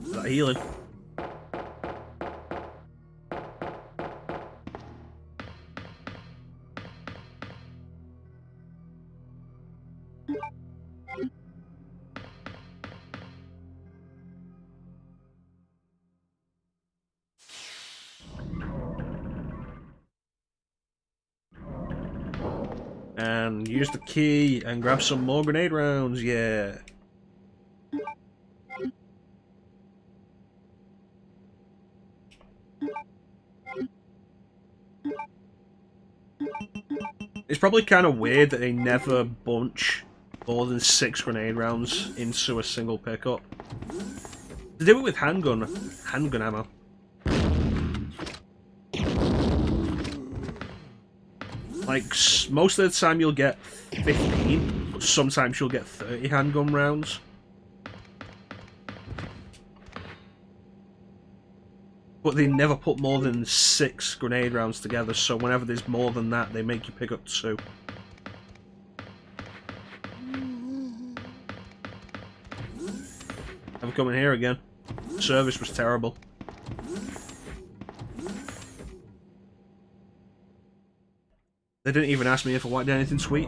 S1: Is that healing? And use the key and grab some more grenade rounds, yeah. It's probably kind of weird that they never bunch more than 6 grenade rounds into a single pickup. They do it with handgun ammo. Like, most of the time you'll get 15, but sometimes you'll get 30 handgun rounds. But they never put more than 6 grenade rounds together, so whenever there's more than that, they make you pick up 2. I'm coming here again. Service was terrible. They didn't even ask me if I wanted anything sweet.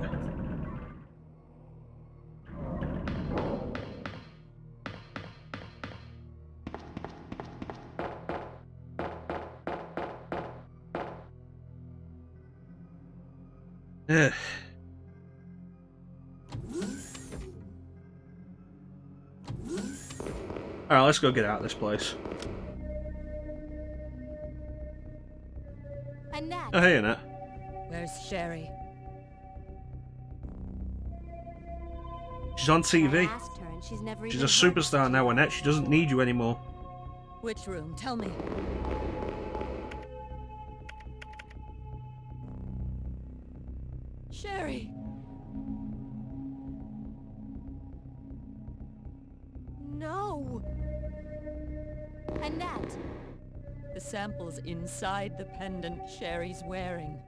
S1: Ugh. Alright, let's go get out of this place.
S3: Annette.
S1: Oh, hey, Annette.
S7: Where's Sherry?
S1: She's on TV.
S3: I asked her and she's never
S1: She's
S3: even
S1: a superstar now, Annette. She doesn't need you anymore.
S7: Which room? Tell me. Sherry!
S3: No! Annette!
S7: The sample's inside the pendant Sherry's wearing.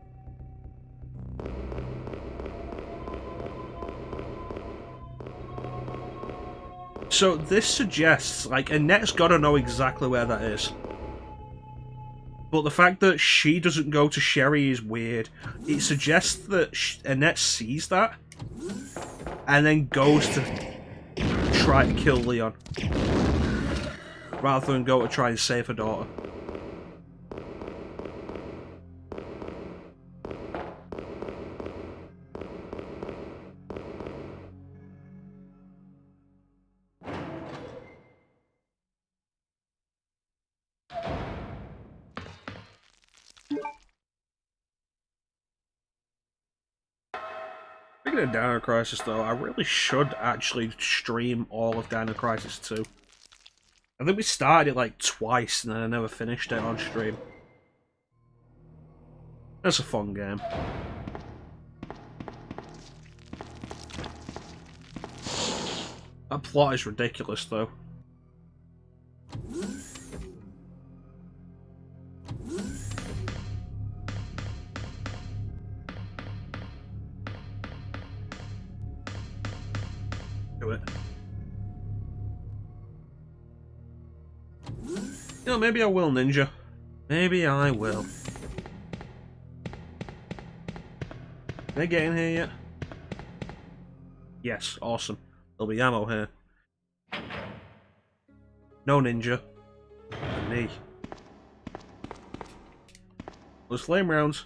S1: So this suggests, like, Annette's gotta know exactly where that is. But the fact that she doesn't go to Sherry is weird. It suggests that Annette sees that and then goes to try to kill Leon rather than go to try and save her daughter. Speaking of Dino Crisis, though, I really should actually stream all of Dino Crisis 2. I think we started it like twice and then I never finished it on stream. That's a fun game. That plot is ridiculous, though. Do it. You know, maybe I will, Ninja. Maybe I will. Can I get in here yet? Yes, awesome. There'll be ammo here. No, Ninja. Me. Those flame rounds.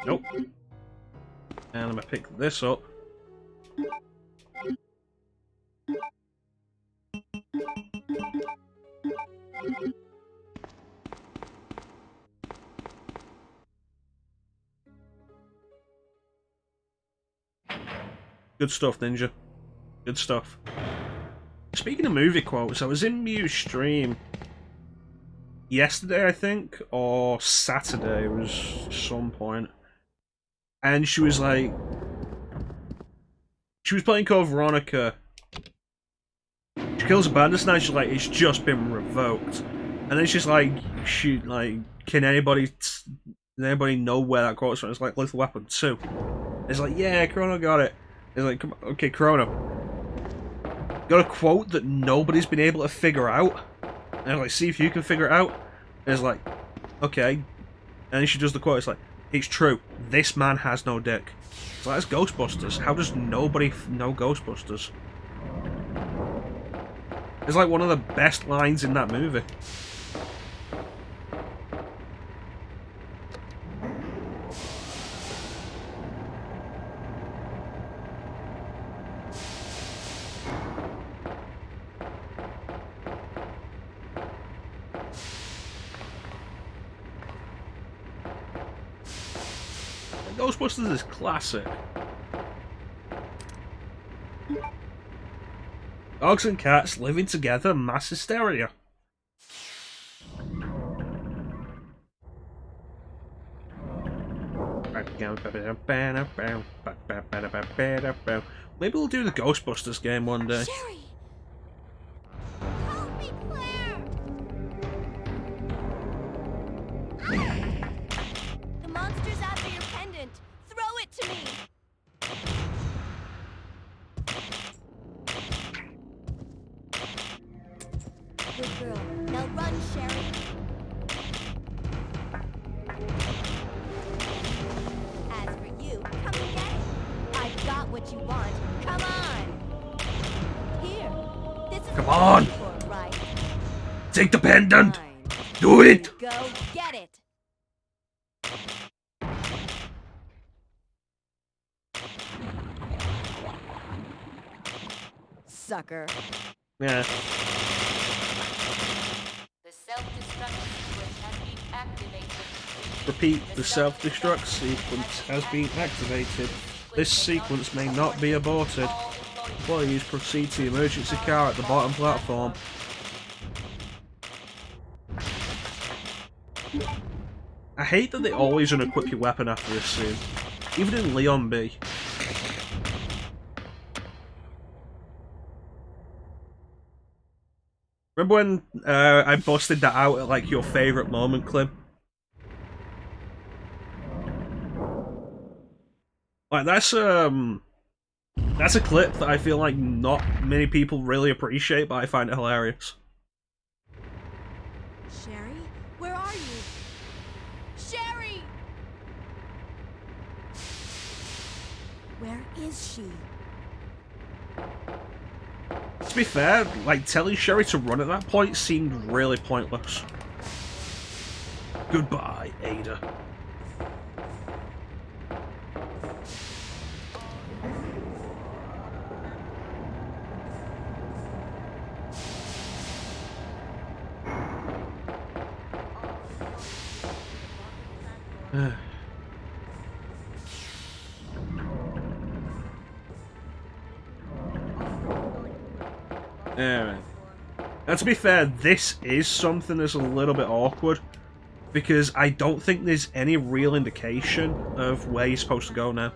S1: Nope. And I'm gonna pick this up. Good stuff, Ninja. Good stuff. Speaking of movie quotes, I was in Mew's stream yesterday, I think, or Saturday, it was some point. And she was like... She was playing Code Veronica. She kills a Bandersnatch, she's like, it's just been revoked. And then she's like, can anybody know where that quote's from? It's like, Lethal Weapon 2. It's like, yeah, Chrono got it. It's like, come on, okay, Chrono. Got a quote that nobody's been able to figure out. And I'm like, see if you can figure it out. And it's like, okay. And then she does the quote, it's like, it's true. This man has no dick. It's like, that's Ghostbusters. How does nobody know Ghostbusters? It's like one of the best lines in that movie. Ghostbusters is classic. Dogs and cats living together, mass hysteria. Maybe we'll do the Ghostbusters game one day.
S3: Sherry! Help me, Claire! The monster's after your pendant. Throw it to me! Good girl. Now run, Sherry. As for you, come and get it. I've got what you want. Come on! Here. This is
S1: Come
S3: what
S1: on!
S3: you're for, right?
S1: Take the pendant!
S3: Fine.
S1: Do it!
S3: Go get it! Sucker.
S1: Yeah.
S8: The self-destruct sequence has been activated.
S1: Repeat, the self-destruct sequence has been activated. This sequence may not be aborted. Employees proceed to the emergency car at the bottom platform. I hate that they always unequip your weapon after this scene. Even in Leon B. Remember when I busted that out at like your favourite moment, Clem? Like that's a clip that I feel like not many people really appreciate, but I find it hilarious.
S3: Sherry? Where are you? Sherry! Where is she?
S1: To be fair, like telling Sherry to run at that point seemed really pointless. Goodbye, Ada. Alright. Now to be fair, this is something that's a little bit awkward, because I don't think there's any real indication of where you're supposed to go now.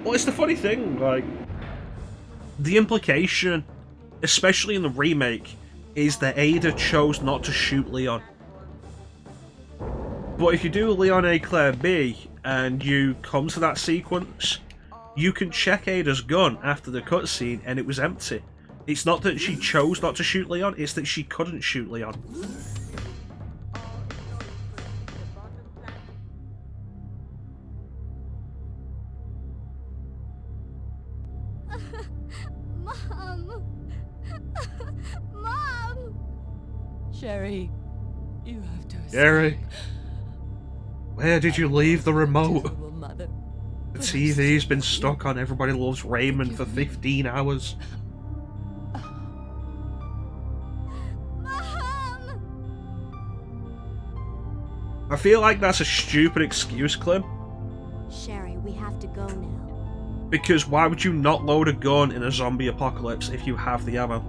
S1: Well, it's the funny thing, like, the implication, especially in the remake, is that Ada chose not to shoot Leon. But if you do Leon A, Claire B, and you come to that sequence, you can check Ada's gun after the cutscene and it was empty. It's not that she chose not to shoot Leon, it's that she couldn't shoot Leon.
S6: Mom! Mom!
S7: Sherry, you have to
S1: Sherry, where did you leave the remote?
S7: Terrible mother.
S1: The TV's been stuck on Everybody Loves Raymond for 15 hours.
S6: Mom!
S1: I feel like that's a stupid excuse, Clem.
S3: Sherry, we have to go now.
S1: Because why would you not load a gun in a zombie apocalypse if you have the ammo?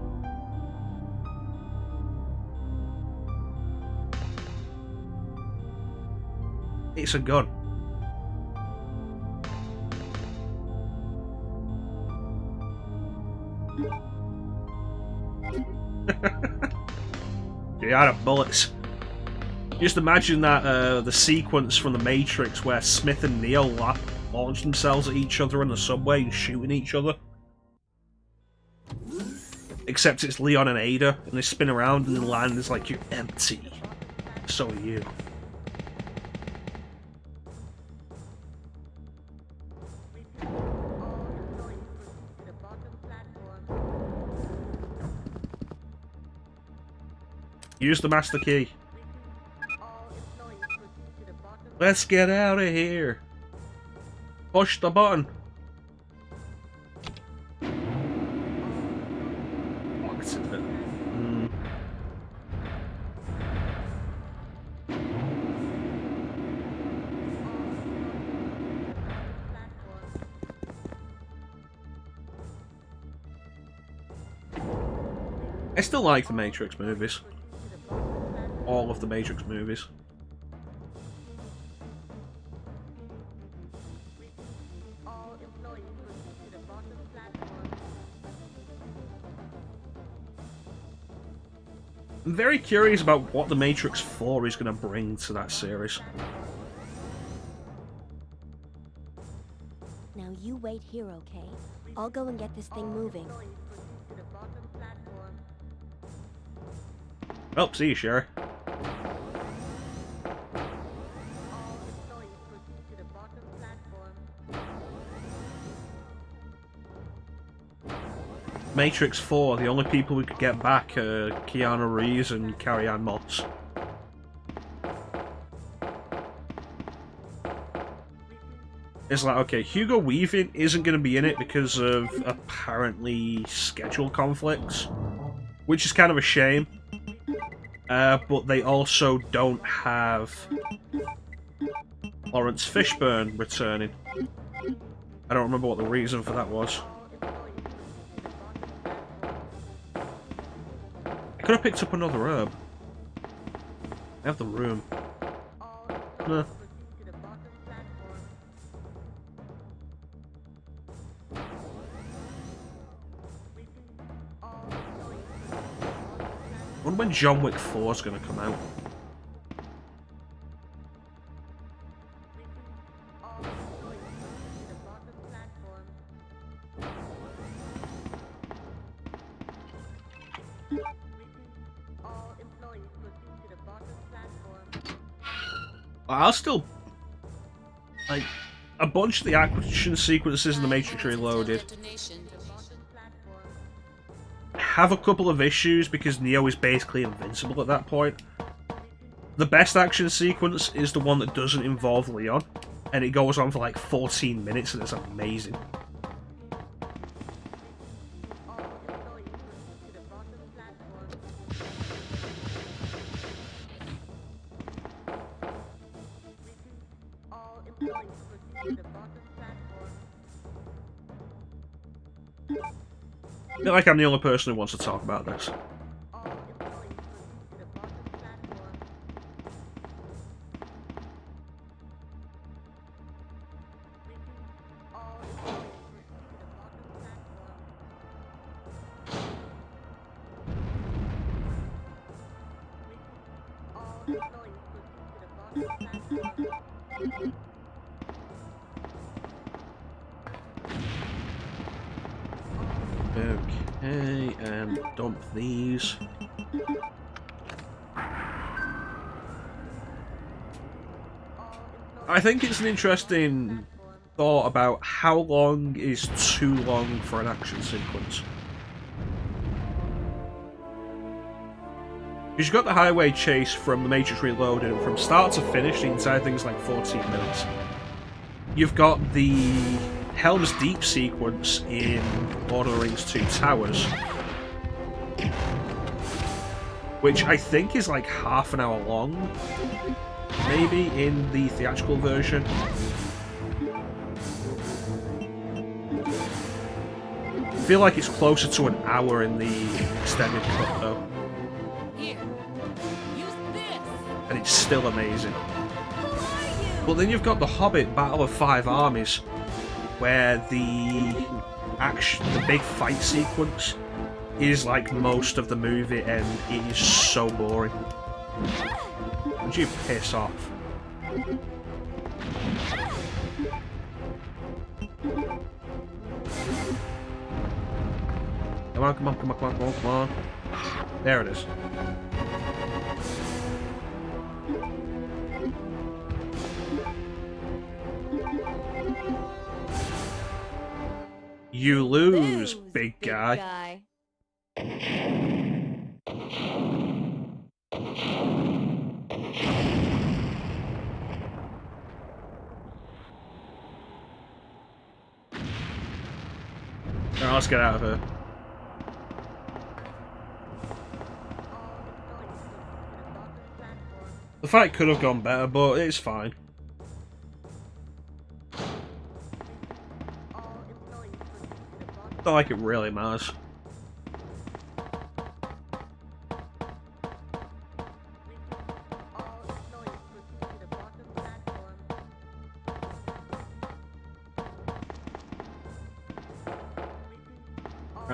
S1: It's a gun. You're out of bullets. Just imagine that the sequence from The Matrix where Smith and Neo launch themselves at each other in the subway and shooting each other. Except it's Leon and Ada, and they spin around and the land is like, you're empty. So are you. Use the master key. Let's get out of here. Push the button. Locked it. still like the Matrix movies. All of the Matrix movies. I'm very curious about what the Matrix 4 is going to bring to that series.
S3: Now you wait here, okay? I'll go and get this thing moving.
S1: Oh, see you, Sherry. Matrix 4, the only people we could get back are Keanu Reeves and Carrie-Anne Moss. It's like, okay, Hugo Weaving isn't going to be in it because of apparently schedule conflicts, which is kind of a shame. But they also don't have Lawrence Fishburne returning. I don't remember what the reason for that was. I could have picked up another herb. I have the room. No. I wonder when John Wick 4 is going to come out. I'll still... like, a bunch of the action sequences in the Matrix Reloaded have a couple of issues because Neo is basically invincible at that point. The best action sequence is the one that doesn't involve Leon, and it goes on for like 14 minutes and it's amazing. I feel like I'm the only person who wants to talk about this. Okay, and dump these. I think it's an interesting thought about how long is too long for an action sequence. Because you've got the highway chase from the Matrix Reloaded, and from start to finish, the entire thing's like 14 minutes. You've got the Helm's Deep sequence in Lord of the Rings 2 Towers, which I think is like half an hour long, maybe, in the theatrical version. I feel like it's closer to an hour in the extended cut, though.
S8: Here, use this.
S1: And it's still amazing. But then you've got The Hobbit Battle of Five Armies, where the big fight sequence is like most of the movie, and it is so boring. Would you piss off? Come on, come on, come on, come on, come on, come on. There it is. You lose, big guy. Alright, let's get out of here. The fight could have gone better, but it's fine. Not like it really matters.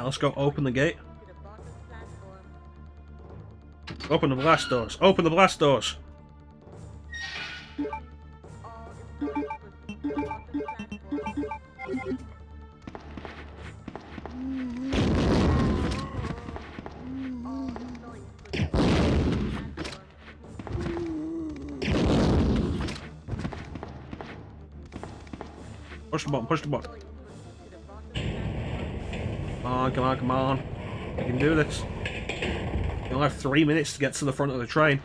S1: Right, let's go open the gate. Open the blast doors. Open the blast doors. Push the button, push the button. Come on, come on, come on. We can do this. You only have 3 minutes to get to the front of the train.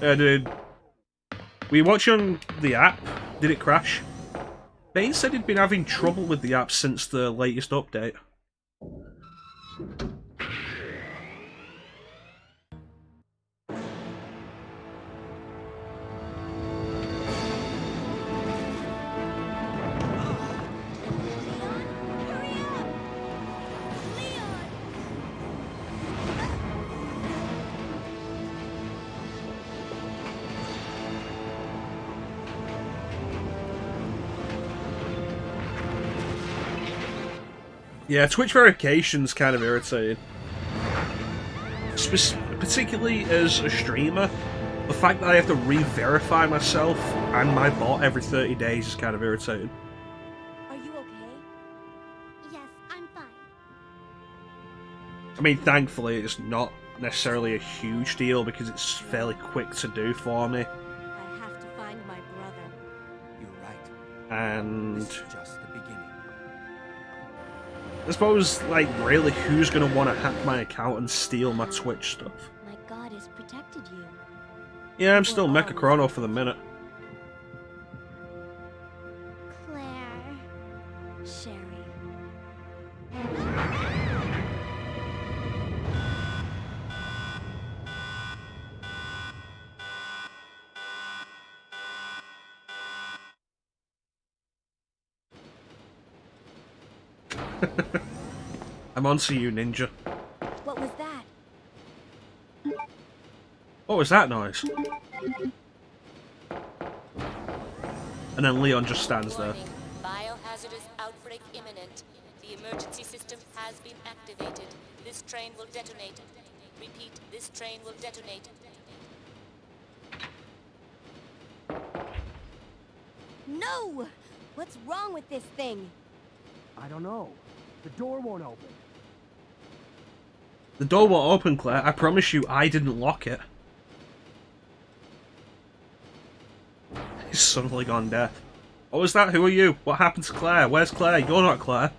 S1: Yeah, dude. Were you watching the app? Did it crash? Bane said he'd been having trouble with the app since the latest update. Yeah, Twitch verification's kind of irritating. Particularly as a streamer, the fact that I have to re-verify myself and my bot every 30 days is kind of irritating.
S3: Are you okay?
S6: Yes, I'm fine.
S1: I mean, thankfully it's not necessarily a huge deal because it's fairly quick to do for me.
S3: I have to find my brother.
S4: You're right.
S1: And
S4: This is just the beginning.
S1: I suppose, like, really, who's gonna want to hack my account and steal my Twitch stuff?
S3: My god has protected you.
S1: Yeah, I'm still Mecha Chrono for the minute.
S6: Claire.
S3: Sherry.
S1: I'm on to you, Ninja.
S3: What was that?
S1: What was that noise? And then Leon just stands there.
S8: Warning. Biohazardous outbreak imminent. The emergency system has been activated. This train will detonate. Repeat, this train will detonate.
S3: No! What's wrong with this thing?
S4: I don't know. The door won't open.
S1: The door won't open, Claire. I promise you, I didn't lock it. He's suddenly gone deaf. What was that? Who are you? What happened to Claire? Where's Claire? You're not Claire.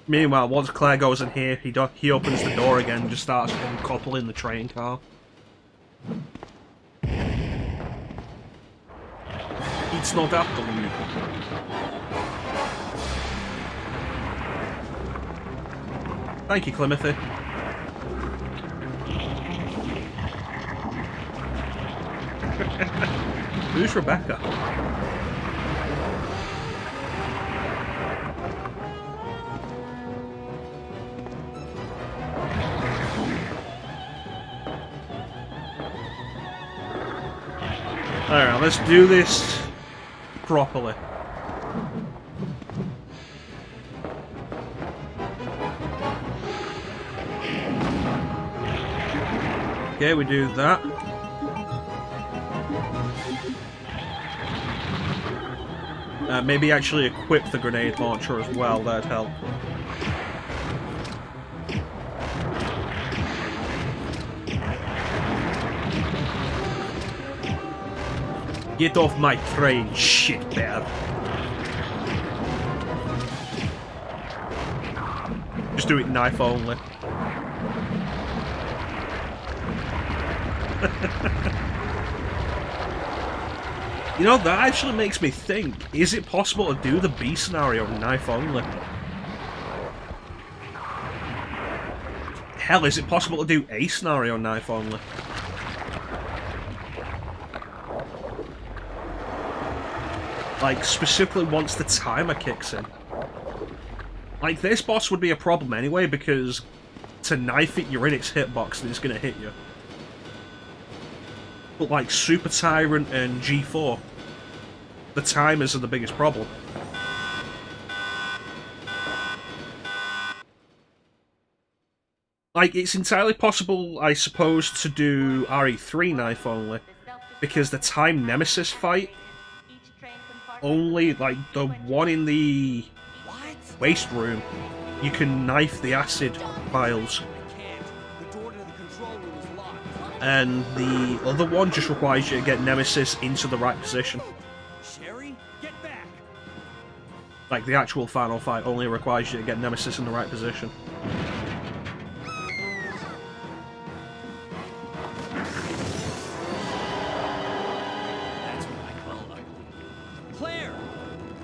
S1: Meanwhile, once Claire goes in here, he opens the door again and just starts uncoupling the train car. It's not after you. Thank you, Clemothy. Who's Rebecca? Alright, let's do this properly. Okay, we do that. Maybe actually equip the grenade launcher as well, that'd help. Get off my train, shitbag. Just do it knife only. You know, that actually makes me think, is it possible to do the B scenario knife only? Hell, is it possible to do A scenario knife only? Like, specifically once the timer kicks in. Like, this boss would be a problem anyway, because to knife it, you're in its hitbox and it's going to hit you. But like Super Tyrant and G4, the timers are the biggest problem. Like, it's entirely possible, I suppose, to do RE3 knife only, because the time Nemesis fight, only, like, the one in the waste room, you can knife the acid vials. And the other one just requires you to get Nemesis into the right position.
S4: Sherry, get back.
S1: Like, the actual final fight only requires you to get Nemesis in the right position.
S4: That's what I call ugly. Claire,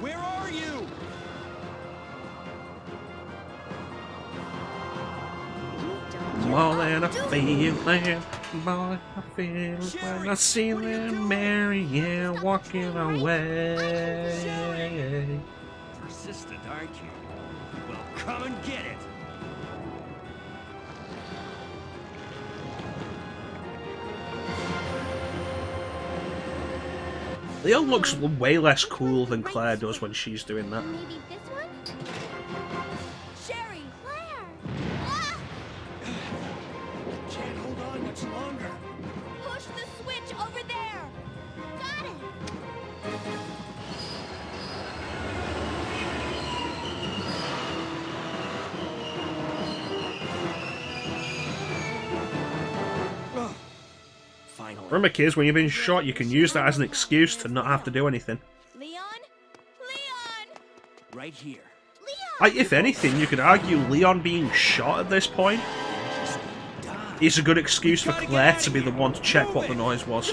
S4: where are you?
S1: More than a feeling, more than a feeling when I see them Marianne walking away.
S4: Persistent, aren't you? Well, come and get it.
S1: Leo looks way less cool than Claire does when she's doing that.
S6: Maybe this one? Sherry! Claire!
S4: Can't hold on much longer.
S6: Push the switch over there! Got it!
S4: Finally.
S1: Remember, kids, when you've been shot, you can use that as an excuse to not have to do anything.
S6: Leon? Leon!
S4: Right here.
S1: Like, if anything, you could argue Leon being shot at this point is a good excuse for Claire to be the one to check what the noise was.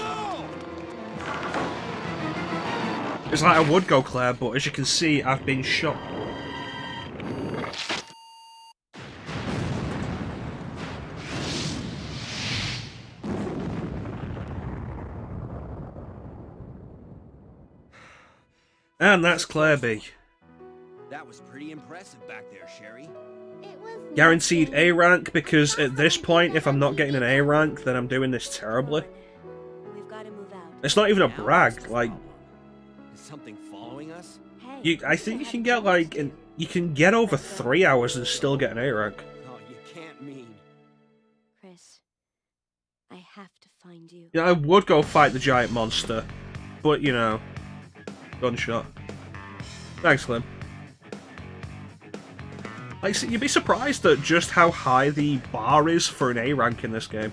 S1: It's like, I would go Claire, but as you can see, I've been shot. And that's Claire B.
S4: That was pretty impressive back there, Sherry.
S6: It was
S1: Guaranteed A rank, because at this point, if I'm not getting an A rank, then I'm doing this terribly.
S3: We've got to move out.
S1: It's not even a
S4: Now
S1: brag,
S4: what's the
S1: like,
S4: problem? Is something following us?
S3: Hey,
S1: I think you can get like, you can get over 3 hours and still get an A rank.
S4: Oh, you can't mean.
S3: Chris, I have to find you.
S1: Yeah, I would go fight the giant monster, but you know, gunshot. Thanks, Clem. Like, see, you'd be surprised at just how high the bar is for an A rank in this game.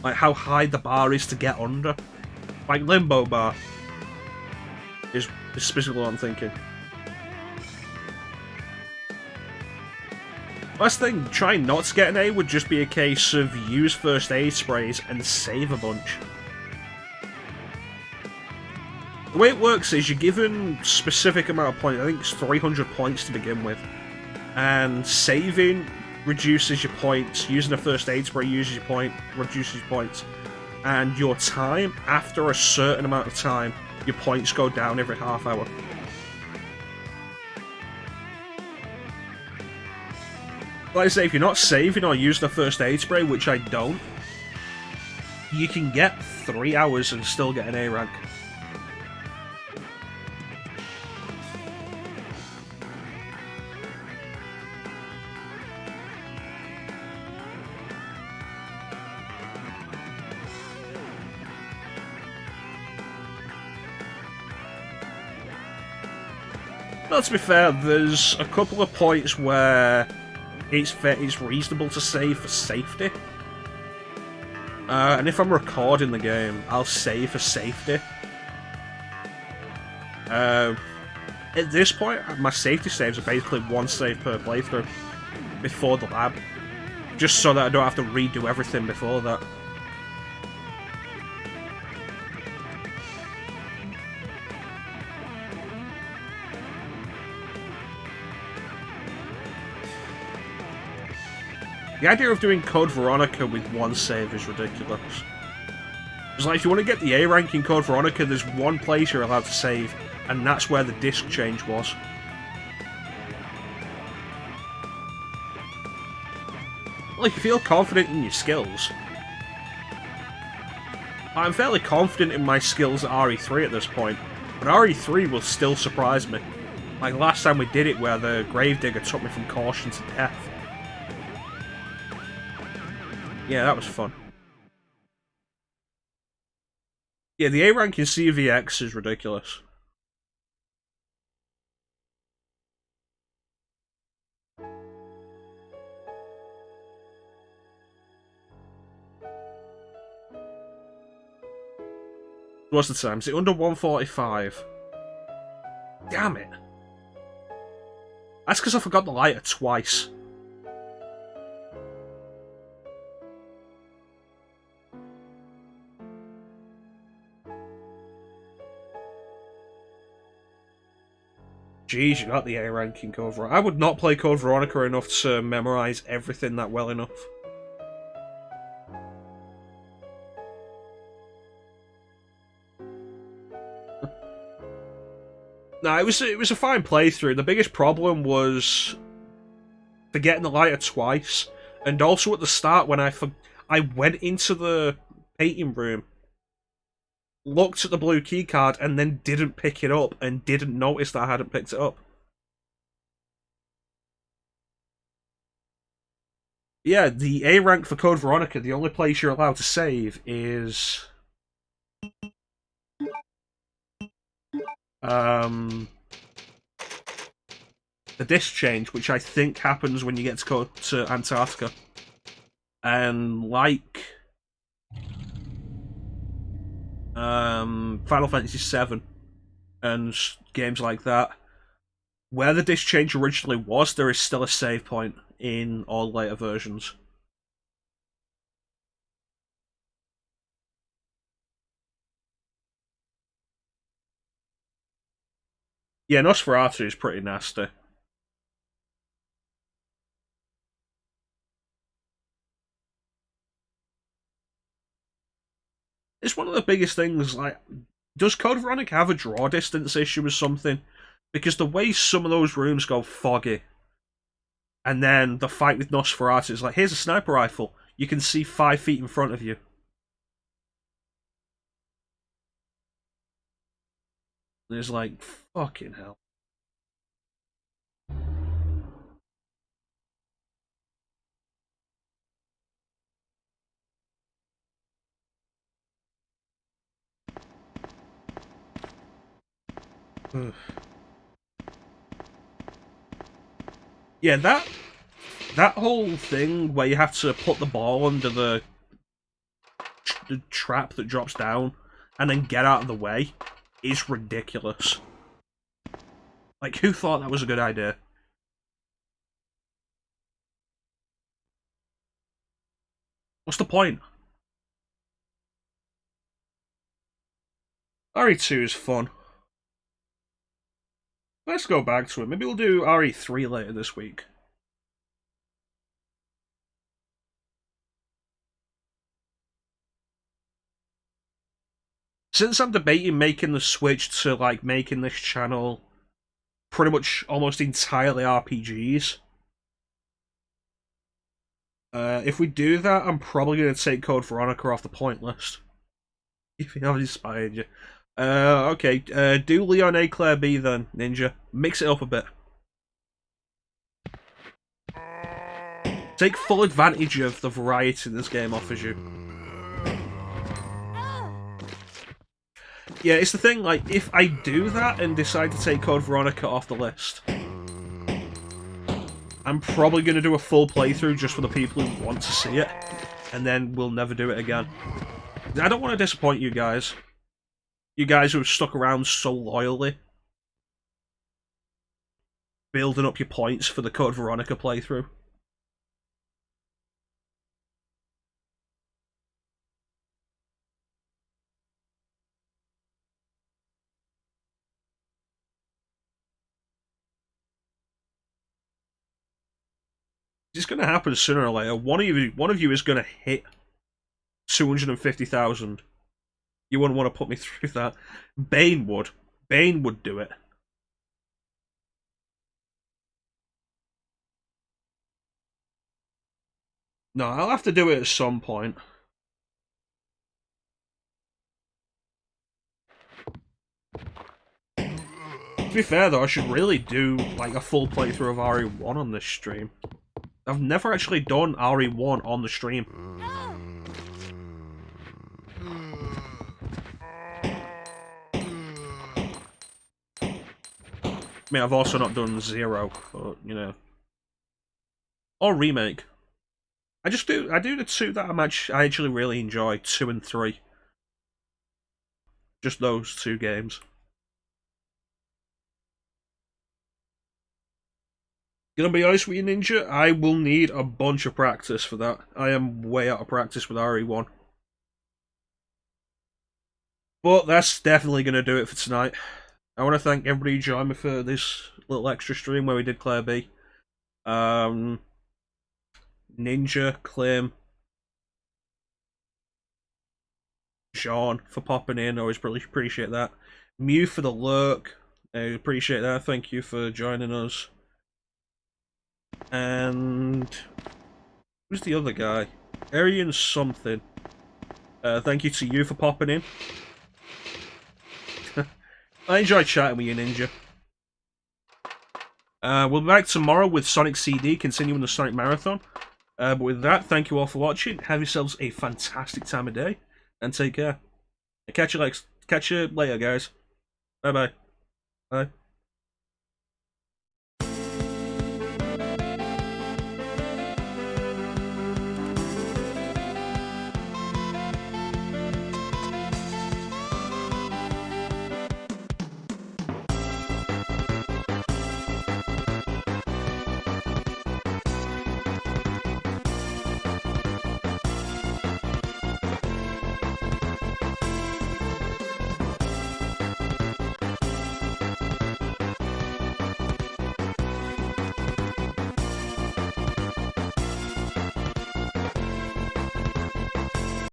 S1: Like, how high the bar is to get under. Like, Limbo Bar is specifically what I'm thinking. Last thing, trying not to get an A would just be a case of use first aid sprays and save a bunch. The way it works is you're given specific amount of points. I think it's 300 points to begin with. And saving reduces your points. Using a first aid spray reduces your points. And your time, after a certain amount of time, your points go down every half hour. Like I say, if you're not saving or using a first aid spray, which I don't, you can get 3 hours and still get an A rank. Well, to be fair, there's a couple of points where it's reasonable to save for safety. And if I'm recording the game, I'll save for safety. At this point, my safety saves are basically one save per playthrough before the lab. Just so that I don't have to redo everything before that. The idea of doing Code Veronica with one save is ridiculous. It's like, if you want to get the A rank in Code Veronica, there's one place you're allowed to save, and that's where the disc change was. like, you feel confident in your skills. I'm fairly confident in my skills at RE3 at this point, but RE3 will still surprise me. Like last time we did it, where the Gravedigger took me from caution to death. Yeah, that was fun. Yeah, the A rank in CVX is ridiculous. What's the time? Is it under 145? Damn it. That's because I forgot the lighter twice. Jeez, you got the A rank in Code Veronica. I would not play Code Veronica enough to memorize everything that well enough. No, it was a fine playthrough. The biggest problem was forgetting the lighter twice, and also at the start when I went into the painting room, looked at the blue keycard, and then didn't pick it up, and didn't notice that I hadn't picked it up. Yeah, the A rank for Code Veronica, the only place you're allowed to save is the disc change, which I think happens when you get to Antarctica. And like Final Fantasy VII and games like that, where the disc change originally was, there is still a save point in all later versions. Yeah, Nosferatu is pretty nasty. It's one of the biggest things, like, does Code Veronica have a draw distance issue or something? Because the way some of those rooms go foggy, and then the fight with Nosferatu is like, here's a sniper rifle, you can see 5 feet in front of you. And it's like, fucking hell. Yeah, that whole thing where you have to put the ball under the trap that drops down and then get out of the way is ridiculous. Like, who thought that was a good idea? What's the point? RE2 is fun. Let's go back to it. Maybe we'll do RE3 later this week. Since I'm debating making the switch to, like, making this channel pretty much almost entirely RPGs, if we do that, I'm probably going to take Code Veronica off the point list. If you have inspired you. Okay, do Leon A, Claire B then, Ninja. Mix it up a bit. Take full advantage of the variety this game offers you. Yeah, it's the thing, like, if I do that and decide to take Code Veronica off the list, I'm probably going to do a full playthrough just for the people who want to see it, and then we'll never do it again. I don't want to disappoint you guys. You guys who have stuck around so loyally, building up your points for the Code Veronica playthrough. It's going to happen sooner or later. One of you is going to hit 250,000. You wouldn't want to put me through that. Bane would. Bane would do it. No, I'll have to do it at some point. To be fair though, I should really do like a full playthrough of RE1 on this stream. I've never actually done RE1 on the stream. I mean, I've also not done 0, but, you know. Or Remake. I do the 2 that I actually really enjoy, 2 and 3. Just those 2 games. Gonna be honest with you, Ninja, I will need a bunch of practice for that. I am way out of practice with RE1. But that's definitely gonna do it for tonight. I want to thank everybody who joined me for this little extra stream where we did Claire B. Ninja, Clem, Shaun for popping in, always really appreciate that. Mew for the lurk, I appreciate that, thank you for joining us. And who's the other guy? Arian something. Thank you to you for popping in. I enjoyed chatting with you, Ninja. We'll be back tomorrow with Sonic CD, continuing the Sonic Marathon. But with that, thank you all for watching. Have yourselves a fantastic time of day, and take care. Catch you later, guys. Bye-bye. Bye.